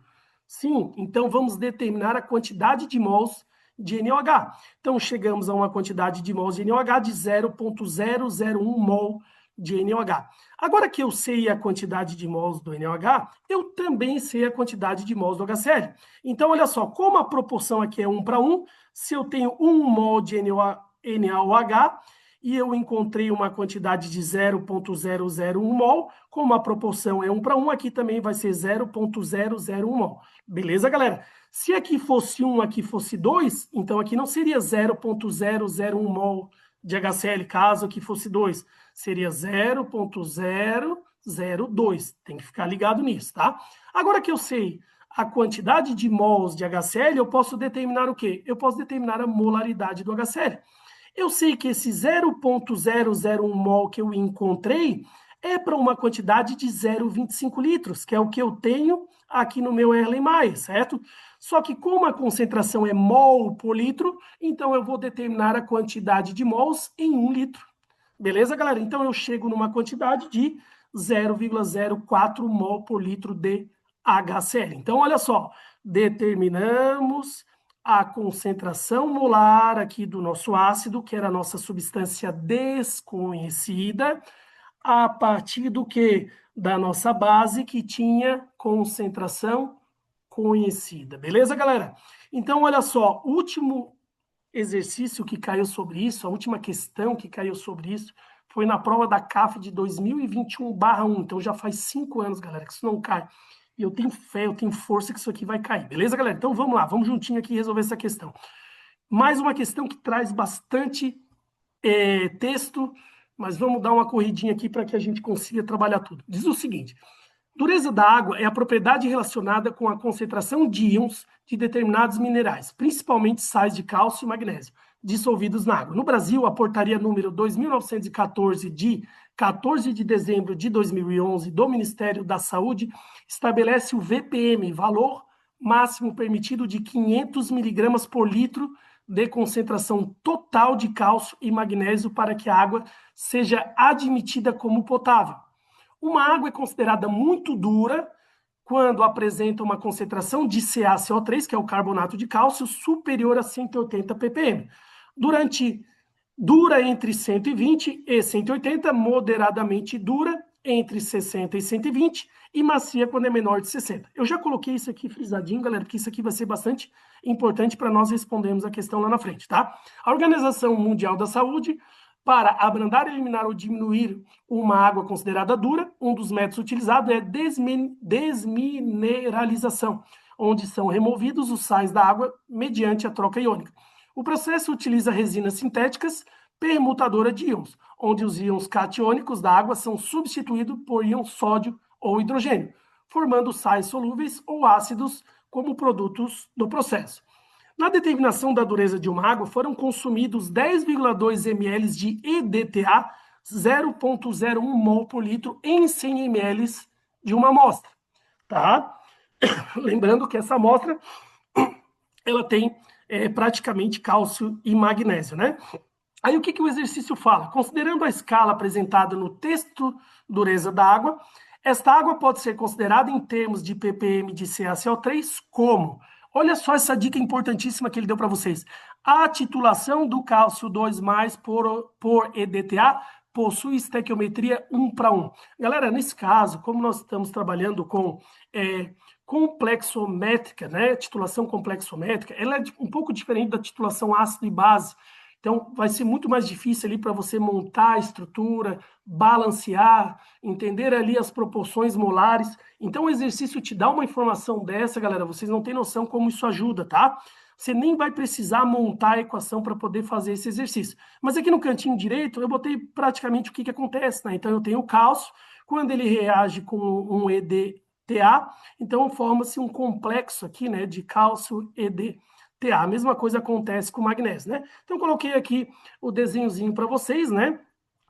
Sim, então vamos determinar a quantidade de mols de NaOH. Então chegamos a uma quantidade de mols de NaOH de 0,001 mol de NaOH. Agora que eu sei a quantidade de mols do NaOH, eu também sei a quantidade de mols do HCl. Então, olha só, como a proporção aqui é 1 para 1, se eu tenho 1 mol de NaOH, e eu encontrei uma quantidade de 0,001 mol, como a proporção é 1 para 1, aqui também vai ser 0,001 mol. Beleza, galera? Se aqui fosse 1, aqui fosse 2, então aqui não seria 0,001 mol de HCl, caso aqui fosse 2. Seria 0,002. Tem que ficar ligado nisso, tá? Agora que eu sei a quantidade de mols de HCl, eu posso determinar o quê? Eu posso determinar a molaridade do HCl. Eu sei que esse 0,001 mol que eu encontrei é para uma quantidade de 0,25 litros, que é o que eu tenho aqui no meu Erlenmeyer, certo? Só que como a concentração é mol por litro, então eu vou determinar a quantidade de mols em 1 litro. Beleza, galera? Então eu chego numa quantidade de 0,04 mol por litro de HCl. Então, olha só, determinamos a concentração molar aqui do nosso ácido, que era a nossa substância desconhecida, a partir do que? Da nossa base, que tinha concentração conhecida. Beleza, galera? Então, olha só, último exercício que caiu sobre isso, a última questão que caiu sobre isso, foi na prova da CAF de 2021/1. Então, já faz 5 anos, galera, que isso não cai. E eu tenho fé, eu tenho força que isso aqui vai cair. Beleza, galera? Então, vamos lá, vamos juntinho aqui resolver essa questão. Mais uma questão que traz bastante texto, mas vamos dar uma corridinha aqui para que a gente consiga trabalhar tudo. Diz o seguinte: dureza da água é a propriedade relacionada com a concentração de íons de determinados minerais, principalmente sais de cálcio e magnésio, dissolvidos na água. No Brasil, a portaria número 2.914, de 14 de dezembro de 2011, do Ministério da Saúde, estabelece o VPM, valor máximo permitido de 500 miligramas por litro de concentração total de cálcio e magnésio para que a água seja admitida como potável. Uma água é considerada muito dura quando apresenta uma concentração de CaCO3, que é o carbonato de cálcio, superior a 180 ppm. Dura entre 120 e 180, moderadamente dura entre 60 e 120 e macia quando é menor de 60. Eu já coloquei isso aqui frisadinho, galera, porque isso aqui vai ser bastante importante para nós respondermos a questão lá na frente, tá? A Organização Mundial da Saúde, para abrandar, eliminar ou diminuir uma água considerada dura, um dos métodos utilizados é desmineralização, onde são removidos os sais da água mediante a troca iônica. O processo utiliza resinas sintéticas permutadora de íons, onde os íons catiônicos da água são substituídos por íons sódio ou hidrogênio, formando sais solúveis ou ácidos como produtos do processo. Na determinação da dureza de uma água, foram consumidos 10,2 ml de EDTA, 0,01 mol por litro em 100 ml de uma amostra, tá? Lembrando que essa amostra, ela tem praticamente cálcio e magnésio, né? Aí o que o exercício fala? Considerando a escala apresentada no texto dureza da água, esta água pode ser considerada em termos de ppm de CaCO3 como... Olha só essa dica importantíssima que ele deu para vocês. A titulação do cálcio 2+, por EDTA possui estequiometria 1:1. Galera, nesse caso, como nós estamos trabalhando com complexométrica, né? Titulação complexométrica, ela é um pouco diferente da titulação ácido e base. Então, vai ser muito mais difícil ali para você montar a estrutura, balancear, entender ali as proporções molares. Então, o exercício te dá uma informação dessa, galera, vocês não têm noção como isso ajuda, tá? Você nem vai precisar montar a equação para poder fazer esse exercício. Mas aqui no cantinho direito, eu botei praticamente o que acontece, né? Então, eu tenho o cálcio, quando ele reage com um EDTA, então forma-se um complexo aqui, né, de cálcio EDTA. A mesma coisa acontece com o magnésio, né? Então, eu coloquei aqui o desenhozinho para vocês, né?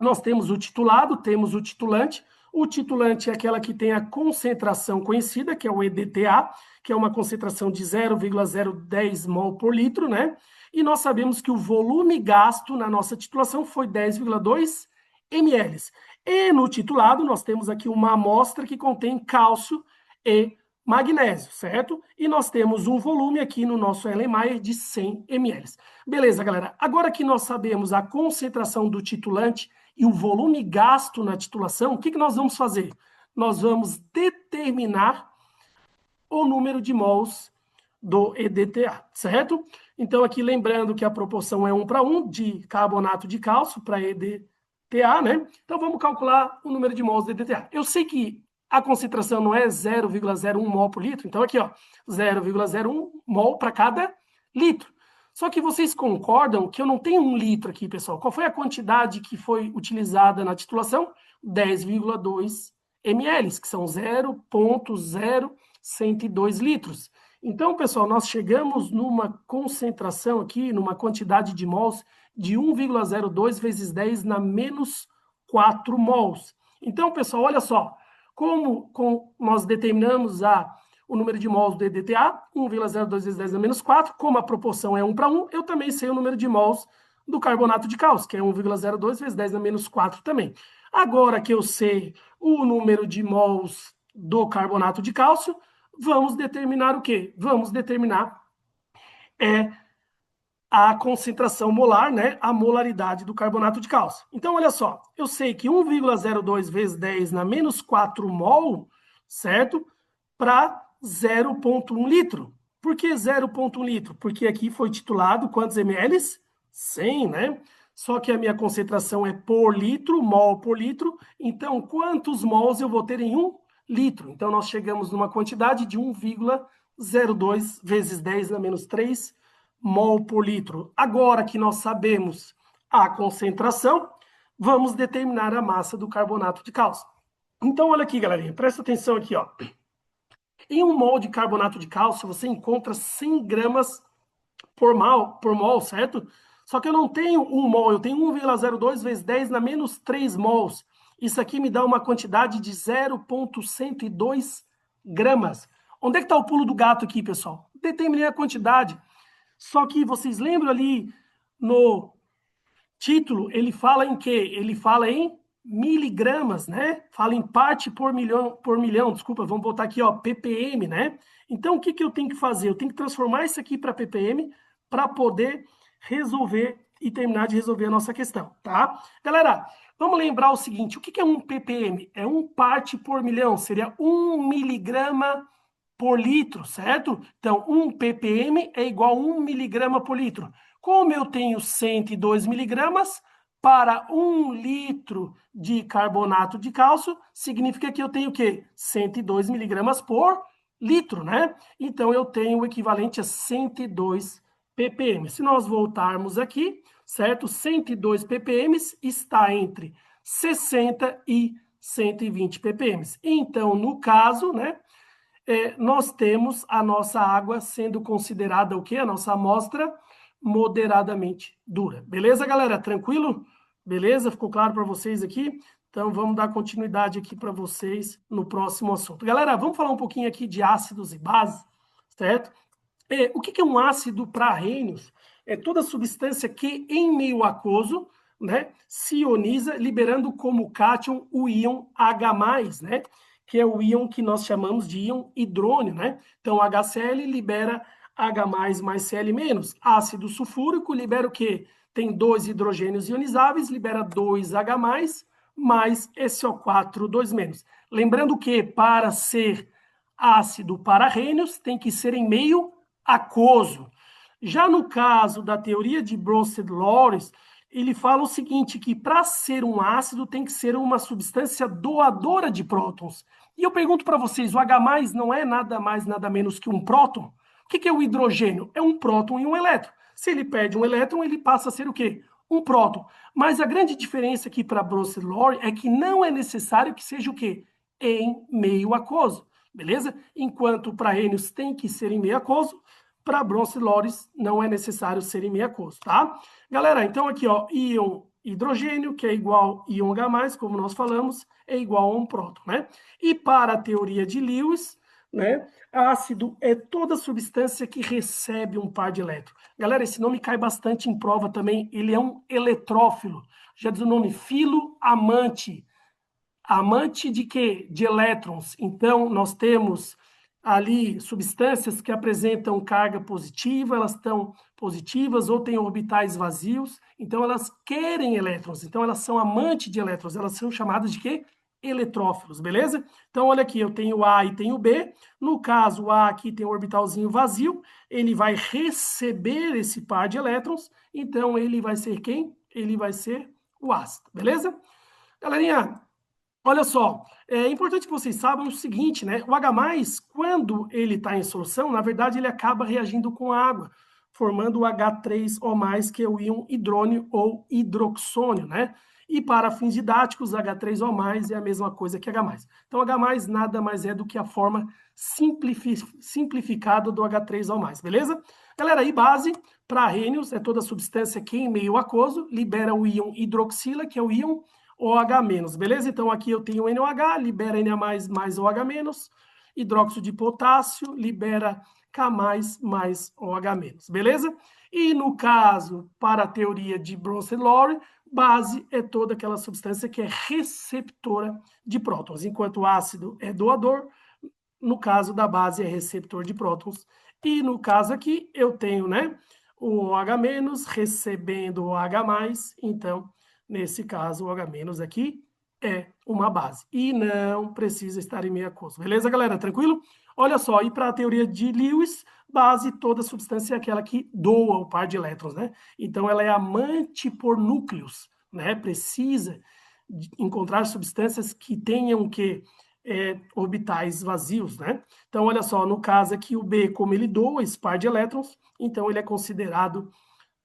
Nós temos o titulado, temos o titulante. O titulante é aquela que tem a concentração conhecida, que é o EDTA, que é uma concentração de 0,010 mol por litro, né? E nós sabemos que o volume gasto na nossa titulação foi 10,2 ml. E no titulado, nós temos aqui uma amostra que contém cálcio e magnésio, certo? E nós temos um volume aqui no nosso Erlenmeyer de 100 ml. Beleza, galera? Agora que nós sabemos a concentração do titulante e o volume gasto na titulação, o que nós vamos fazer? Nós vamos determinar o número de mols do EDTA, certo? Então, aqui lembrando que a proporção é 1:1 de carbonato de cálcio para EDTA, né? Então, vamos calcular o número de mols do EDTA. Eu sei que a concentração não é 0,01 mol por litro, então aqui, ó, 0,01 mol para cada litro. Só que vocês concordam que eu não tenho 1 litro aqui, pessoal. Qual foi a quantidade que foi utilizada na titulação? 10,2 ml, que são 0,0102 litros. Então, pessoal, nós chegamos numa concentração aqui, numa quantidade de mols de 1,02 vezes 10 na menos 4 mols. Então, pessoal, olha só. Como nós determinamos o número de mols do EDTA, 1,02 vezes 10 a menos 4, como a proporção é 1:1, eu também sei o número de mols do carbonato de cálcio, que é 1,02 vezes 10 a menos 4 também. Agora que eu sei o número de mols do carbonato de cálcio, vamos determinar o quê? Vamos determinar a concentração molar, né, a molaridade do carbonato de cálcio. Então, olha só, eu sei que 1,02 vezes 10 na menos 4 mol, certo? Para 0,1 litro. Por que 0,1 litro? Porque aqui foi titulado quantos ml? 100, né? Só que a minha concentração é por litro, mol por litro. Então, quantos mols eu vou ter em 1 litro? Então, nós chegamos numa quantidade de 1,02 vezes 10 na menos 3 mol por litro. Agora que nós sabemos a concentração, vamos determinar a massa do carbonato de cálcio. Então, olha aqui, galerinha, presta atenção aqui, ó. Em 1 mol de carbonato de cálcio, você encontra 100 gramas por mol, certo? Só que eu não tenho 1 mol, eu tenho 1,02 vezes 10 na menos 3 mols. Isso aqui me dá uma quantidade de 0,102 gramas. Onde é que está o pulo do gato aqui, pessoal? Determinei a quantidade. Só que vocês lembram ali no título, ele fala em quê? Ele fala em miligramas, né? Fala em parte por milhão, desculpa, vamos botar aqui, ó, ppm, né? Então, o que eu tenho que fazer? Eu tenho que transformar isso aqui para ppm para poder resolver e terminar de resolver a nossa questão, tá? Galera, vamos lembrar o seguinte, o que é 1 ppm? É 1 parte por milhão, seria 1 miligrama por litro, certo? Então, 1 ppm é igual a 1 miligrama por litro. Como eu tenho 102 miligramas, para 1 litro de carbonato de cálcio, significa que eu tenho o quê? 102 miligramas por litro, né? Então, eu tenho o equivalente a 102 ppm. Se nós voltarmos aqui, certo? 102 ppm está entre 60 e 120 ppm. Então, no caso, né, nós temos a nossa água sendo considerada o quê? A nossa amostra moderadamente dura. Beleza, galera? Tranquilo? Beleza? Ficou claro para vocês aqui? Então, vamos dar continuidade aqui para vocês no próximo assunto. Galera, vamos falar um pouquinho aqui de ácidos e bases, certo? O que é um ácido para Arrhenius? É toda substância que, em meio aquoso, né, se ioniza, liberando como cátion o íon H+, né, que é o íon que nós chamamos de íon hidrônio, né? Então, HCl libera H+, mais Cl-. Ácido sulfúrico libera o quê? Tem 2 hidrogênios ionizáveis, libera 2H+, mais SO4, 2-. Lembrando que, para ser ácido para Arrhenius, tem que ser em meio aquoso. Já no caso da teoria de Bronsted-Lawrence, ele fala o seguinte, que para ser um ácido tem que ser uma substância doadora de prótons. E eu pergunto para vocês, o H+ não é nada mais, nada menos que um próton? O que é o hidrogênio? É um próton e um elétron. Se ele perde um elétron, ele passa a ser o quê? Um próton. Mas a grande diferença aqui para Bronsted-Lawrence é que não é necessário que seja o quê? Em meio aquoso. Beleza? Enquanto para Arrhenius tem que ser em meio aquoso, para Bronsted-Lawrence não é necessário ser em meio aquoso, tá? Galera, então aqui, ó, íon hidrogênio, que é igual a íon H+, como nós falamos, é igual a um próton, né? E para a teoria de Lewis, né, ácido é toda substância que recebe um par de elétrons. Galera, esse nome cai bastante em prova também, ele é um eletrófilo. Já diz o nome, filo amante. Amante de quê? De elétrons. Então, nós temos ali substâncias que apresentam carga positiva, elas estão positivas ou têm orbitais vazios, então elas querem elétrons, então elas são amantes de elétrons, elas são chamadas de quê? Eletrófilos, beleza? Então, olha aqui, eu tenho A e tenho B, no caso, o A aqui tem um orbitalzinho vazio, ele vai receber esse par de elétrons, então ele vai ser quem? Ele vai ser o ácido, beleza? Galerinha, olha só, é importante que vocês saibam o seguinte, né? O H+, quando ele está em solução, na verdade ele acaba reagindo com a água, formando o H3O+, que é o íon hidrônio ou hidroxônio, né? E para fins didáticos, H3O+, é a mesma coisa que H+. Então, H+, nada mais é do que a forma simplificada do H3O+, beleza? Galera, e base para Arrhenius é toda substância que em meio aquoso libera o íon hidroxila, que é o íon OH-, beleza? Então, aqui eu tenho NOH, libera Na+, mais OH-, hidróxido de potássio, libera K+, mais OH-, beleza? E no caso, para a teoria de Bronsted-Lawrence, base é toda aquela substância que é receptora de prótons, enquanto o ácido é doador, no caso da base é receptor de prótons. E no caso aqui, eu tenho, né, o OH- recebendo o OH+, então, nesse caso, o OH- aqui é uma base. E não precisa estar em meio aquoso. Beleza, galera? Tranquilo? Olha só, e para a teoria de Lewis, base, toda substância é aquela que doa o par de elétrons, né? Então, ela é amante por núcleos, né? Precisa encontrar substâncias que tenham o quê? Orbitais vazios, né? Então, olha só, no caso aqui, o B, como ele doa esse par de elétrons, então ele é considerado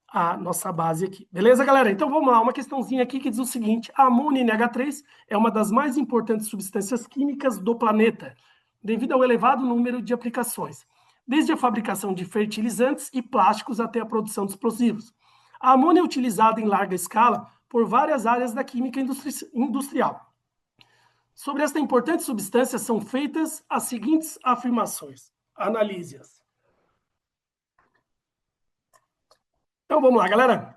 a nossa base aqui. Beleza, galera? Então, vamos lá, uma questãozinha aqui que diz o seguinte, a amônia NH3 é uma das mais importantes substâncias químicas do planeta, devido ao elevado número de aplicações, desde a fabricação de fertilizantes e plásticos até a produção de explosivos. A amônia é utilizada em larga escala por várias áreas da química industrial. Sobre esta importante substância são feitas as seguintes afirmações. Analise-as. Então vamos lá, galera.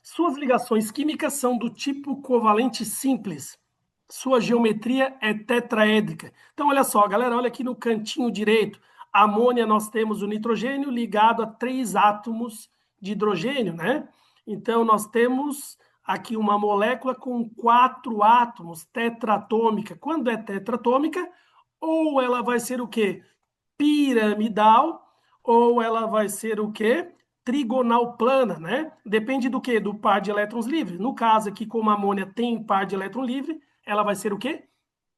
Suas ligações químicas são do tipo covalente simples. Sua geometria é tetraédrica. Então olha só, galera, olha aqui no cantinho direito. A amônia nós temos o nitrogênio ligado a 3 átomos de hidrogênio, né? Então nós temos aqui uma molécula com 4 átomos, tetratômica. Quando é tetratômica, ou ela vai ser o quê? Piramidal, ou ela vai ser o quê? Trigonal plana, né? Depende do quê? Do par de elétrons livres. No caso aqui, como a amônia tem par de elétron livre, ela vai ser o quê?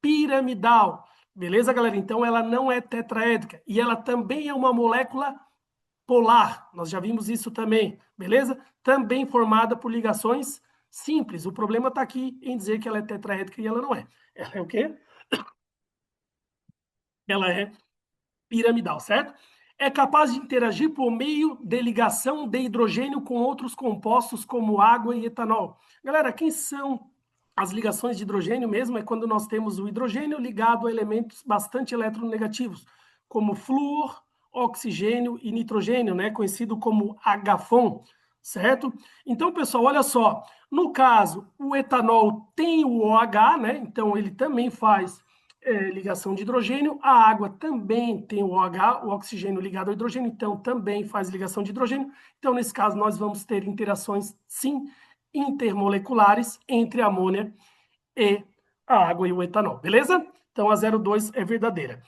Piramidal. Beleza, galera? Então ela não é tetraédrica. E ela também é uma molécula polar, nós já vimos isso também, beleza? Também formada por ligações simples. O problema está aqui em dizer que ela é tetraédrica e ela não é. Ela é o quê? Ela é piramidal, certo? É capaz de interagir por meio de ligação de hidrogênio com outros compostos como água e etanol. Galera, quem são as ligações de hidrogênio mesmo? É quando nós temos o hidrogênio ligado a elementos bastante eletronegativos, como flúor, oxigênio e nitrogênio, né? Conhecido como HFON, certo? Então, pessoal, olha só. No caso, o etanol tem o OH, né? Então, ele também faz ligação de hidrogênio, a água também tem o OH, o oxigênio ligado ao hidrogênio, então também faz ligação de hidrogênio. Então, nesse caso, nós vamos ter interações, sim, intermoleculares entre a amônia e a água e o etanol, beleza? Então, a 02 é verdadeira.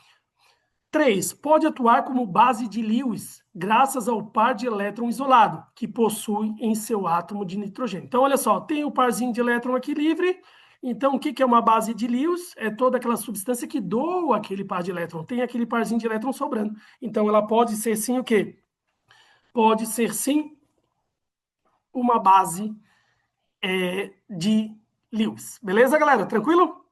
3. Pode atuar como base de Lewis, graças ao par de elétron isolado, que possui em seu átomo de nitrogênio. Então, olha só, tem o parzinho de elétron aqui livre. Então, o que é uma base de Lewis? É toda aquela substância que doa aquele par de elétron. Tem aquele parzinho de elétron sobrando. Então, ela pode ser sim o quê? Pode ser sim uma base de Lewis. Beleza, galera? Tranquilo?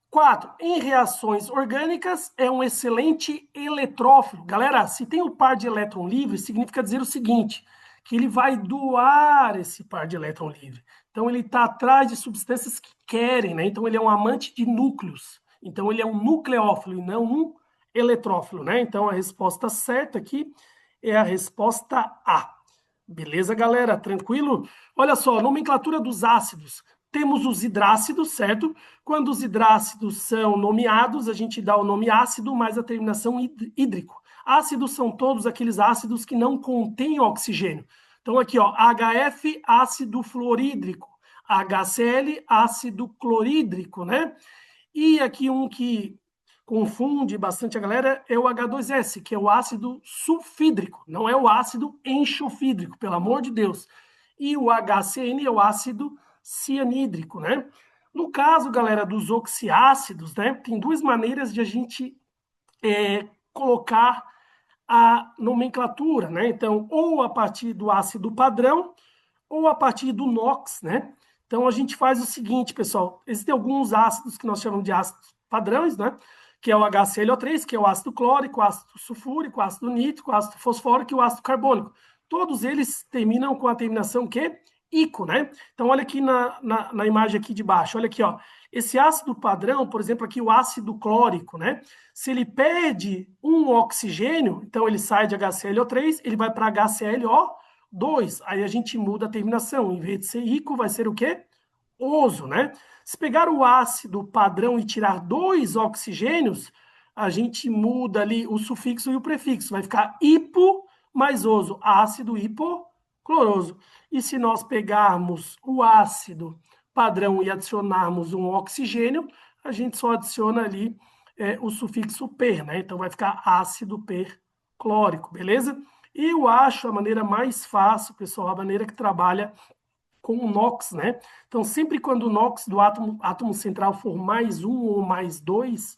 4. Em reações orgânicas, é um excelente eletrófilo. Galera, se tem o par de elétron livre, significa dizer o seguinte, que ele vai doar esse par de elétron livre. Então, ele está atrás de substâncias que querem, né? Então, ele é um amante de núcleos. Então, ele é um nucleófilo e não um eletrófilo, né? Então, a resposta certa aqui é a resposta A. Beleza, galera? Tranquilo? Olha só, nomenclatura dos ácidos. Temos os hidrácidos, certo? Quando os hidrácidos são nomeados, a gente dá o nome ácido mais a terminação hídrico. Ácidos são todos aqueles ácidos que não contêm oxigênio. Então, aqui, ó, HF, ácido fluorídrico. HCl, ácido clorídrico, né? E aqui um que confunde bastante a galera é o H2S, que é o ácido sulfídrico, não é o ácido enxofídrico, pelo amor de Deus. E o HCN é o ácido cianídrico, né? No caso, galera, dos oxiácidos, né, tem duas maneiras de a gente colocar a nomenclatura, né? Então, ou a partir do ácido padrão, ou a partir do NOx, né? Então, a gente faz o seguinte, pessoal, existem alguns ácidos que nós chamamos de ácidos padrões, né? Que é o HClO3, que é o ácido clórico, o ácido sulfúrico, o ácido nítrico, o ácido fosfórico e o ácido carbônico. Todos eles terminam com a terminação que? Ico, né? Então, olha aqui na imagem aqui de baixo, olha aqui, ó. Esse ácido padrão, por exemplo, aqui o ácido clórico, né? Se ele perde um oxigênio, então ele sai de HClO3, ele vai para HClO2. Aí a gente muda a terminação. Em vez de ser ico, vai ser o quê? Oso, né? Se pegar o ácido padrão e tirar dois oxigênios, a gente muda ali o sufixo e o prefixo. Vai ficar hipo mais oso, ácido hipocloroso. E se nós pegarmos o ácido padrão e adicionarmos um oxigênio, a gente só adiciona ali o sufixo per, né? Então vai ficar ácido perclórico, beleza? E eu acho a maneira mais fácil, pessoal, a maneira que trabalha com o NOx, né? Então, sempre quando o NOx do átomo central for mais um ou mais dois,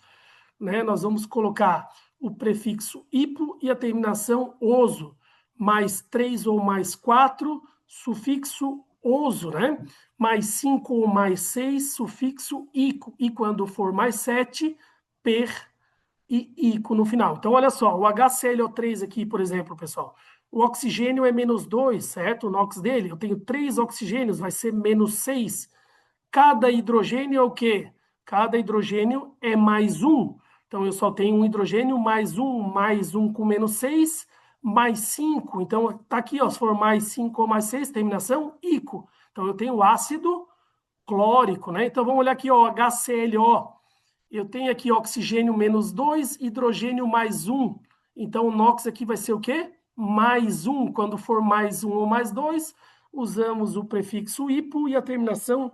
né, nós vamos colocar o prefixo hipo e a terminação oso, mais 3 ou mais 4, sufixo oso, né? Mais 5 ou mais 6, sufixo ico. E quando for mais 7, per e ico no final. Então, olha só, o HClO3 aqui, por exemplo, pessoal, o oxigênio é menos 2, certo? O NOx dele, eu tenho 3 oxigênios, vai ser menos 6. Cada hidrogênio é o quê? Cada hidrogênio é mais um. Então, eu só tenho um hidrogênio mais um com menos 6, mais 5. Então, tá aqui, ó, se for mais 5 ou mais 6, terminação ico. Então, eu tenho ácido clórico, né? Então, vamos olhar aqui, ó, HClO. Eu tenho aqui oxigênio menos 2, hidrogênio mais 1. Então, o NOx aqui vai ser o quê? Mais 1. Quando for mais 1 ou mais 2, usamos o prefixo hipo e a terminação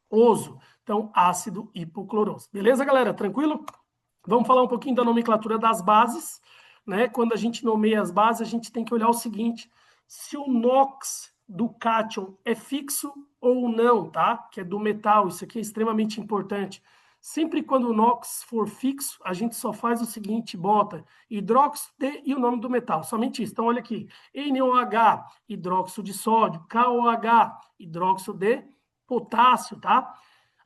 oso. Então, ácido hipocloroso. Beleza, galera? Tranquilo? Vamos falar um pouquinho da nomenclatura das bases, né? Quando a gente nomeia as bases, a gente tem que olhar o seguinte: se o NOx do cátion é fixo ou não, tá? Que é do metal. Isso aqui é extremamente importante. Sempre quando o NOx for fixo, a gente só faz o seguinte, bota hidróxido de e o nome do metal, somente isso. Então, olha aqui, NOH, hidróxido de sódio, KOH, hidróxido de potássio, tá?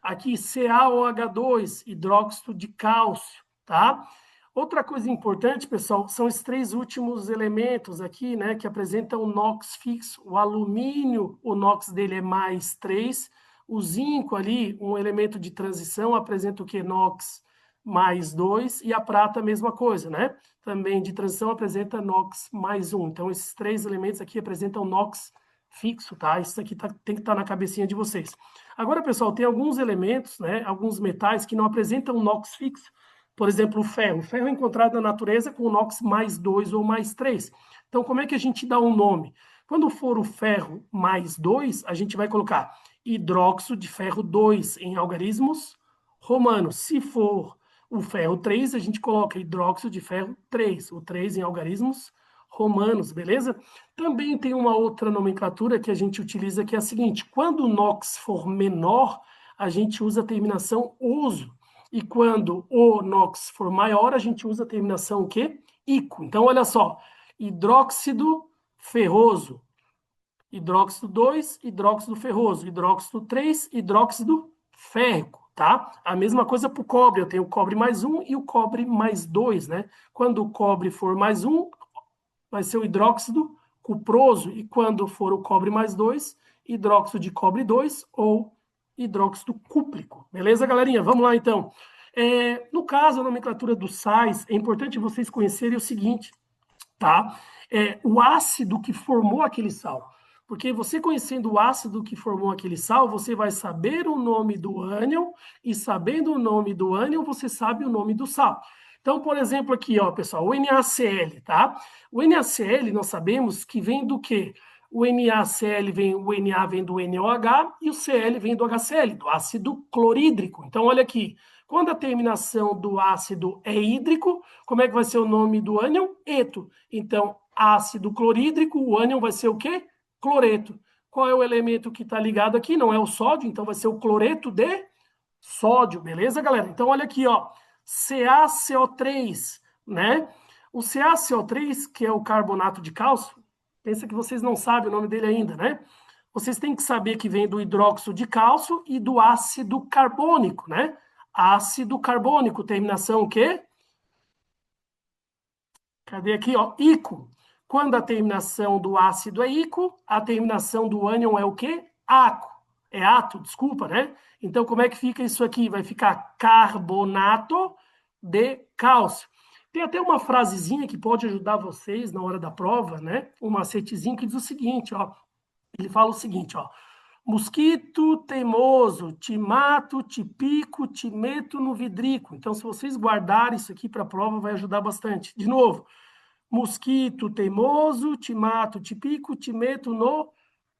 Aqui, CaOH2, hidróxido de cálcio, tá? Outra coisa importante, pessoal, são os 3 últimos elementos aqui, né, que apresentam o NOx fixo. O alumínio, o NOx dele é mais 3. O zinco ali, um elemento de transição, apresenta o que? NOx mais 2. E a prata, a mesma coisa, né? Também de transição apresenta NOx mais 1. Então, esses 3 elementos aqui apresentam NOx fixo, tá? Isso aqui tem que estar na cabecinha de vocês. Agora, pessoal, tem alguns elementos, né, alguns metais que não apresentam NOx fixo. Por exemplo, o ferro. O ferro é encontrado na natureza com o NOx mais 2 ou mais 3. Então, como é que a gente dá um nome? Quando for o ferro mais 2, a gente vai colocar hidróxido de ferro 2 em algarismos romanos. Se for o ferro 3, a gente coloca hidróxido de ferro 3, o 3 em algarismos romanos, beleza? Também tem uma outra nomenclatura que a gente utiliza que é a seguinte: quando o NOx for menor, a gente usa a terminação oso. E quando o NOx for maior, a gente usa a terminação o quê? Ico. Então, olha só, hidróxido ferroso, hidróxido 2, hidróxido ferroso, hidróxido 3, hidróxido férrico, tá? A mesma coisa para o cobre, eu tenho o cobre mais 1 e o cobre mais 2, né? Quando o cobre for mais 1, vai ser o hidróxido cuproso, e quando for o cobre mais 2, hidróxido de cobre 2 ou hidróxido cúprico. Beleza, galerinha? Vamos lá, então. No caso, a nomenclatura dos sais, é importante vocês conhecerem o seguinte, tá? O ácido que formou aquele sal. Porque você conhecendo o ácido que formou aquele sal, você vai saber o nome do ânion, e sabendo o nome do ânion, você sabe o nome do sal. Então, por exemplo, aqui, ó, pessoal, o NaCl, tá? O NaCl, nós sabemos que vem do quê? O NaCl vem, o Na vem do NOH e o Cl vem do HCl, do ácido clorídrico. Então, olha aqui, quando a terminação do ácido é hídrico, como é que vai ser o nome do ânion? Eto. Então, ácido clorídrico, o ânion vai ser o quê? Cloreto. Qual é o elemento que está ligado aqui? Não é o sódio, então vai ser o cloreto de sódio, beleza, galera? Então, olha aqui, ó, CaCO3, né? O CaCO3, que é o carbonato de cálcio, pensa que vocês não sabem o nome dele ainda, né? Vocês têm que saber que vem do hidróxido de cálcio e do ácido carbônico, né? Ácido carbônico, terminação o quê? Cadê aqui, ó? Ico. Quando a terminação do ácido é ico, a terminação do ânion é o quê? Aco. É ato, desculpa, né? Então, como é que fica isso aqui? Vai ficar carbonato de cálcio. Tem até uma frasezinha que pode ajudar vocês na hora da prova, né? Um macetezinho que diz o seguinte, ó. Ele fala o seguinte, ó. Mosquito teimoso, te mato, te pico, te meto no vidrico. Então, se vocês guardarem isso aqui para a prova, vai ajudar bastante. De novo, mosquito teimoso, te mato, te pico, te meto no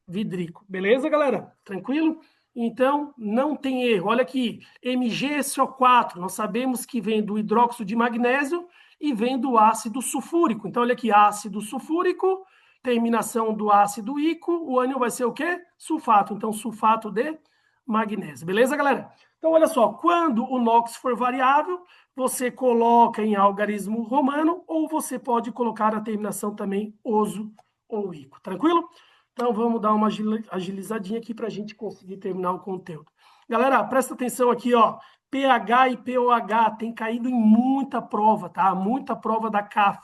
vidrico. Beleza, galera? Tranquilo? Então, não tem erro. Olha aqui, MgSO4, nós sabemos que vem do hidróxido de magnésio e vem do ácido sulfúrico. Então, olha aqui, ácido sulfúrico, terminação do ácido ico, o ânion vai ser o quê? Sulfato. Então, sulfato de magnésio. Beleza, galera? Então, olha só, quando o NOx for variável, você coloca em algarismo romano ou você pode colocar a terminação também oso ou ico. Tranquilo? Então, vamos dar uma agilizadinha aqui para a gente conseguir terminar o conteúdo. Galera, presta atenção aqui, ó. pH e pOH tem caído em muita prova, tá? Muita prova da CAF,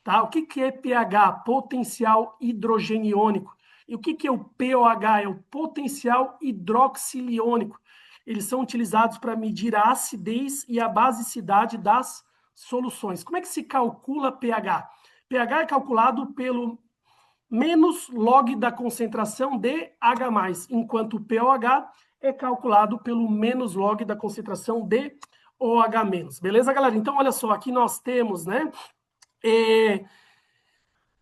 tá? O que é pH? Potencial hidrogeniônico. E o que é o pOH? É o potencial hidroxiliônico. Eles são utilizados para medir a acidez e a basicidade das soluções. Como é que se calcula pH? pH é calculado pelo menos log da concentração de H+, enquanto o pOH é calculado pelo menos log da concentração de OH-. Beleza, galera? Então, olha só, aqui nós temos, né,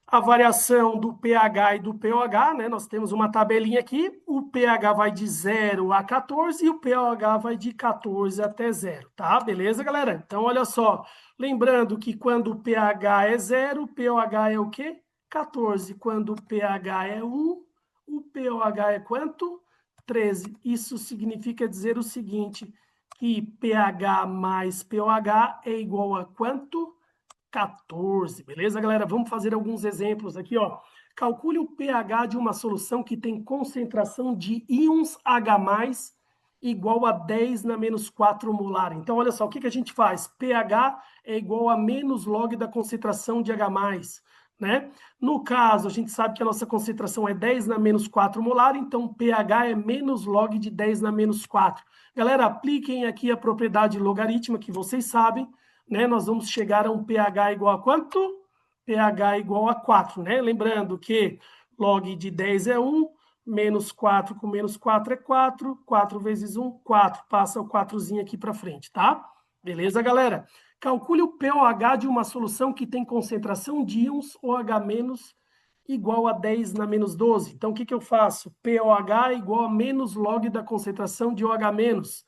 a variação do pH e do pOH, né? Nós temos uma tabelinha aqui, o pH vai de 0 a 14 e o pOH vai de 14 até 0, tá? Beleza, galera? Então, olha só, lembrando que quando o pH é 0, o pOH é o quê? 14. Quando o pH é 1, o pOH é quanto? 13. Isso significa dizer o seguinte, que pH mais pOH é igual a quanto? 14, beleza, galera? Vamos fazer alguns exemplos aqui, ó. Calcule o pH de uma solução que tem concentração de íons H+, igual a 10 na menos 4 molar. Então, olha só, o que a gente faz? pH é igual a menos log da concentração de H+, né? No caso, a gente sabe que a nossa concentração é 10 na menos 4 molar, então pH é menos log de 10 na menos 4. Galera, apliquem aqui a propriedade logarítmica que vocês sabem, né? Nós vamos chegar a um pH igual a quanto? pH igual a 4, né? Lembrando que log de 10 é 1, menos 4 com menos 4 é 4, 4 vezes 1, 4. Passa o 4zinho aqui para frente, tá? Beleza, galera? Calcule o pOH de uma solução que tem concentração de íons OH- igual a 10 na menos 12. Então, o que eu faço? pOH é igual a menos log da concentração de OH-.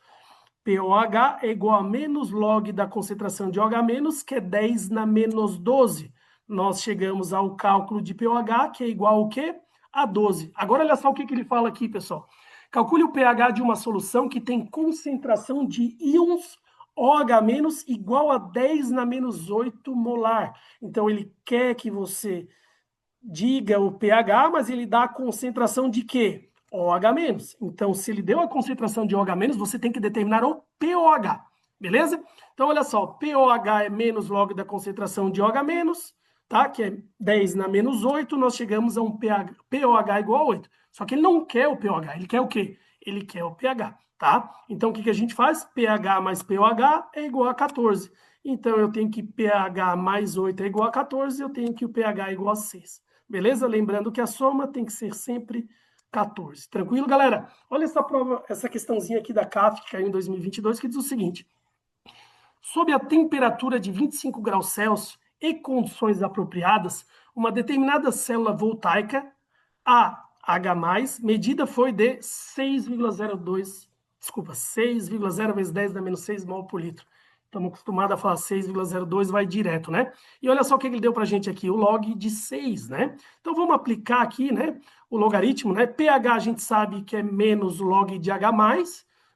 pOH é igual a menos log da concentração de OH-, que é 10 na menos 12. Nós chegamos ao cálculo de pOH, que é igual ao quê? A 12. Agora, olha só o que ele fala aqui, pessoal. Calcule o pH de uma solução que tem concentração de íons OH- igual a 10 na menos 8 molar. Então, ele quer que você diga o pH, mas ele dá a concentração de quê? OH-. Então, se ele deu a concentração de OH-, você tem que determinar o pOH, beleza? Então, olha só, pOH é menos log da concentração de OH-, tá? Que é 10 na menos 8, nós chegamos a um pOH igual a 8. Só que ele não quer o pOH, ele quer o quê? Ele quer o pH, tá? Então, o que a gente faz? pH mais pOH é igual a 14. Então, eu tenho que pH mais 8 é igual a 14, eu tenho que o pH é igual a 6. Beleza? Lembrando que a soma tem que ser sempre 14. Tranquilo, galera? Olha essa prova, essa questãozinha aqui da CAF, que caiu em 2022, que diz o seguinte: sob a temperatura de 25 graus Celsius e condições apropriadas, uma determinada célula voltaica, a H+, medida foi de 6,02, desculpa, 6,0 vezes 10 na menos 6 mol por litro. Estamos acostumados a falar 6,02, vai direto, né? E olha só o que ele deu para a gente aqui, o log de 6, né? Então vamos aplicar aqui, né, o logaritmo, né? pH a gente sabe que é menos log de H+,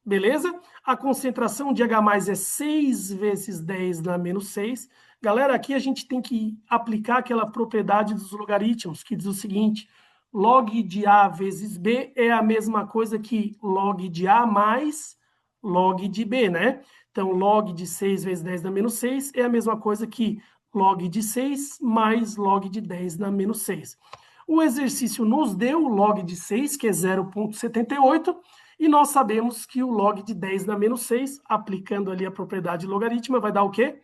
beleza? A concentração de H+ é 6 vezes 10 na menos 6. Galera, aqui a gente tem que aplicar aquela propriedade dos logaritmos, que diz o seguinte: log de A vezes B é a mesma coisa que log de A mais log de B, né? Então, log de 6 vezes 10 na menos 6 é a mesma coisa que log de 6 mais log de 10 na menos 6. O exercício nos deu o log de 6, que é 0,78, e nós sabemos que o log de 10 na menos 6, aplicando ali a propriedade logarítmica, vai dar o quê?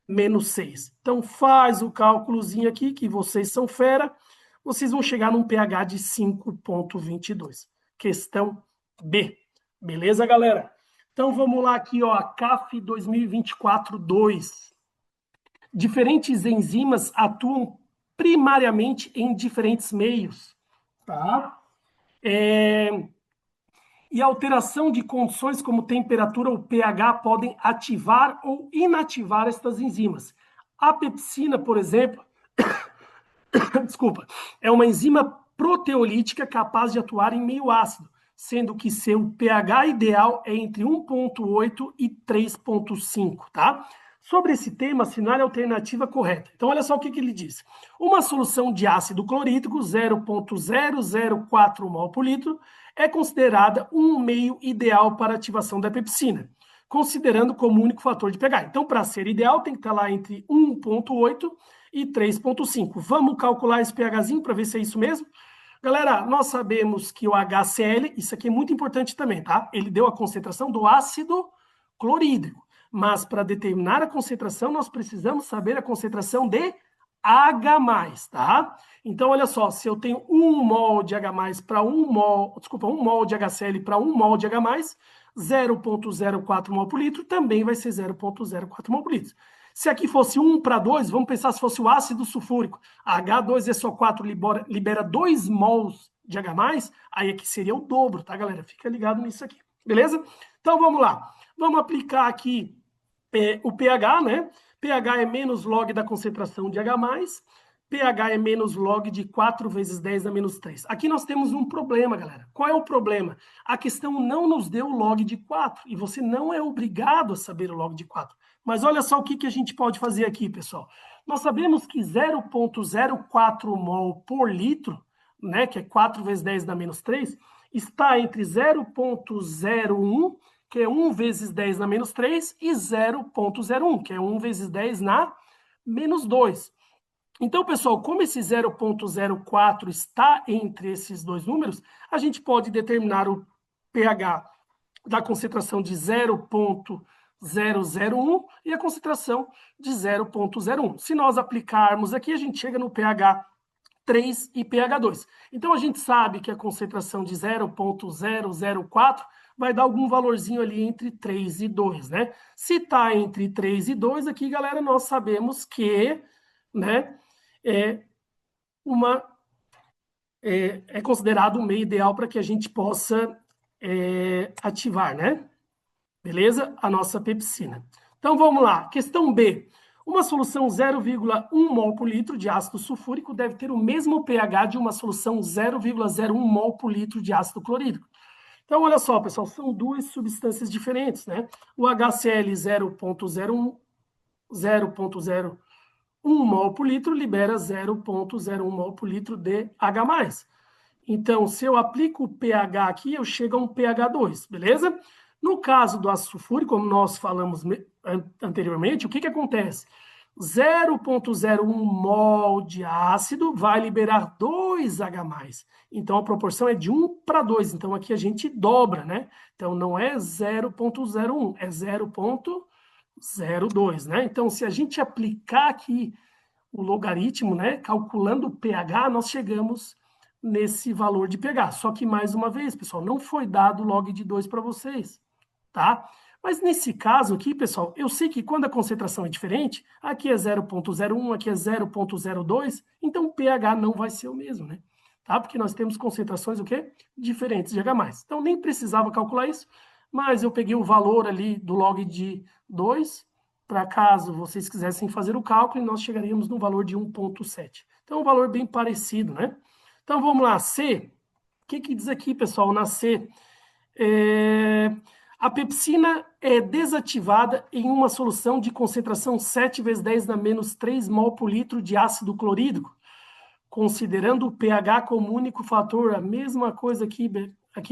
Menos 6. Então, faz o cálculozinho aqui, que vocês são fera, vocês vão chegar num pH de 5,22. Questão B. Beleza, galera? Então, vamos lá aqui, ó, a CAF 2024-2. Diferentes enzimas atuam primariamente em diferentes meios, tá? E a alteração de condições como temperatura ou pH podem ativar ou inativar estas enzimas. A pepsina, por exemplo, desculpa, é uma enzima proteolítica capaz de atuar em meio ácido, sendo que seu pH ideal é entre 1,8 e 3,5, tá? Sobre esse tema, assinale a alternativa correta. Então, olha só o que ele diz. Uma solução de ácido clorídrico, 0,004 mol por litro, é considerada um meio ideal para ativação da pepsina, considerando como único fator de pH. Então, para ser ideal, tem que estar lá entre 1,8 e 3,5. Vamos calcular esse pHzinho para ver se é isso mesmo? Galera, nós sabemos que o HCl, isso aqui é muito importante também, tá? Ele deu a concentração do ácido clorídrico. Mas para determinar a concentração, nós precisamos saber a concentração de H+, tá? Então, olha só, se eu tenho 1 mol de H+ para 1 mol, desculpa, 1 mol de HCl para 1 mol de H+, 0,04 mol por litro também vai ser 0,04 mol por litro. Se aqui fosse 1 para 2, vamos pensar se fosse o ácido sulfúrico. H2SO4 libera 2 mols de H+, aí aqui seria o dobro, tá, galera? Fica ligado nisso aqui, beleza? Então, vamos lá. Vamos aplicar aqui o pH, né? pH é menos log da concentração de H+, pH é menos log de 4 vezes 10 a menos 3. Aqui nós temos um problema, galera. Qual é o problema? A questão não nos deu o log de 4, e você não é obrigado a saber o log de 4. Mas olha só o que a gente pode fazer aqui, pessoal. Nós sabemos que 0,04 mol por litro, né, que é 4 vezes 10 na menos 3, está entre 0,01, que é 1 vezes 10 na menos 3, e 0,01, que é 1 vezes 10 na menos 2. Então, pessoal, como esse 0,04 está entre esses dois números, a gente pode determinar o pH da concentração de 0,001 e a concentração de 0,01. Se nós aplicarmos aqui, a gente chega no pH 3 e pH 2. Então, a gente sabe que a concentração de 0,004 vai dar algum valorzinho ali entre 3 e 2, né? Se está entre 3 e 2 aqui, galera, nós sabemos que, né, é considerado um meio ideal para que a gente possa ativar, né? Beleza? A nossa pepsina. Então, vamos lá. Questão B. Uma solução 0,1 mol por litro de ácido sulfúrico deve ter o mesmo pH de uma solução 0,01 mol por litro de ácido clorídrico. Então, olha só, pessoal, são duas substâncias diferentes, né? O HCl 0,01 mol por litro libera 0,01 mol por litro de H+. Então, se eu aplico o pH aqui, eu chego a um pH 2, beleza? No caso do ácido sulfúrico, como nós falamos anteriormente, o que acontece? 0,01 mol de ácido vai liberar 2H+. Então, a proporção é de 1 para 2. Então, aqui a gente dobra, né? Então, não é 0,01, é 0,02, né? Então, se a gente aplicar aqui o logaritmo, né, calculando o pH, nós chegamos nesse valor de pH. Só que, mais uma vez, pessoal, não foi dado log de 2 para vocês, tá? Mas nesse caso aqui, pessoal, eu sei que quando a concentração é diferente, aqui é 0,01, aqui é 0,02, então o pH não vai ser o mesmo, né? Tá? Porque nós temos concentrações, o quê? Diferentes de H+. Então, nem precisava calcular isso, mas eu peguei o valor ali do log de 2, para caso vocês quisessem fazer o cálculo, e nós chegaríamos no valor de 1,7. Então, um valor bem parecido, né? Então, vamos lá, C. O que diz aqui, pessoal, na C? A pepsina é desativada em uma solução de concentração 7 vezes 10 na menos 3 mol por litro de ácido clorídrico, considerando o pH como único fator. A mesma coisa aqui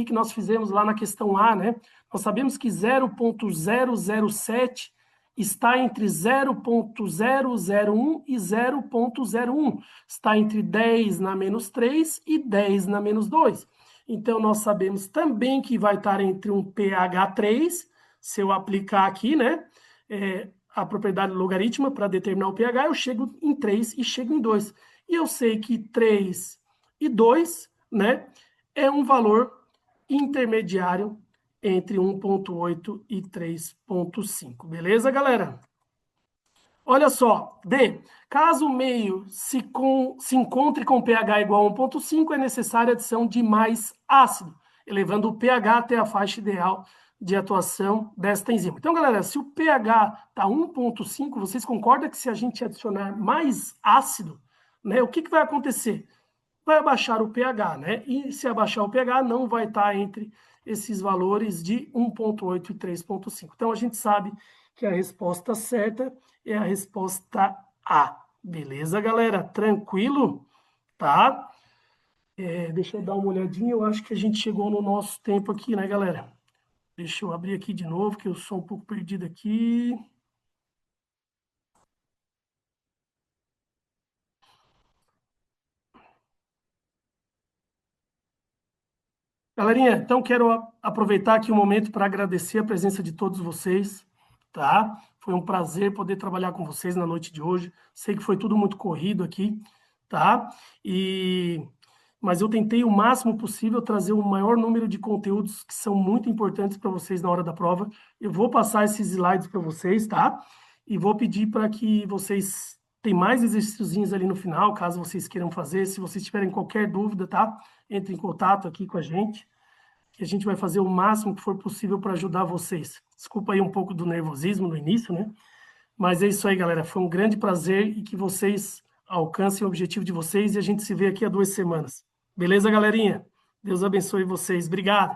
que nós fizemos lá na questão A, né? Nós sabemos que 0,007 está entre 0,001 e 0,01. Está entre 10 na menos 3 e 10 na menos 2. Então, nós sabemos também que vai estar entre um pH 3, se eu aplicar aqui, né, a propriedade logarítmica para determinar o pH, eu chego em 3 e chego em 2. E eu sei que 3 e 2, né, é um valor intermediário entre 1,8 e 3,5. Beleza, galera? Olha só, D. Caso o meio se encontre com pH igual a 1,5, é necessária a adição de mais ácido, elevando o pH até a faixa ideal de atuação desta enzima. Então, galera, se o pH está 1,5, vocês concordam que se a gente adicionar mais ácido, né, o que vai acontecer? Vai abaixar o pH, né? E se abaixar o pH, não vai estar entre esses valores de 1,8 e 3,5. Então, a gente sabe que a resposta certa é a resposta A. Beleza, galera? Tranquilo? Tá? Deixa eu dar uma olhadinha. Eu acho que a gente chegou no nosso tempo aqui, né, galera? Deixa eu abrir aqui de novo, que eu sou um pouco perdido aqui. Galerinha, então quero aproveitar aqui o momento para agradecer a presença de todos vocês, tá? Foi um prazer poder trabalhar com vocês na noite de hoje. Sei que foi tudo muito corrido aqui, tá? Mas eu tentei o máximo possível trazer o maior número de conteúdos que são muito importantes para vocês na hora da prova. Eu vou passar esses slides para vocês, tá? E vou pedir para que vocês tenham mais exercíciozinhos ali no final, caso vocês queiram fazer. Se vocês tiverem qualquer dúvida, tá? Entre em contato aqui com a gente, que a gente vai fazer o máximo que for possível para ajudar vocês. Desculpa aí um pouco do nervosismo no início, né? Mas é isso aí, galera. Foi um grande prazer e que vocês alcancem o objetivo de vocês e a gente se vê aqui a 2 semanas. Beleza, galerinha? Deus abençoe vocês. Obrigado.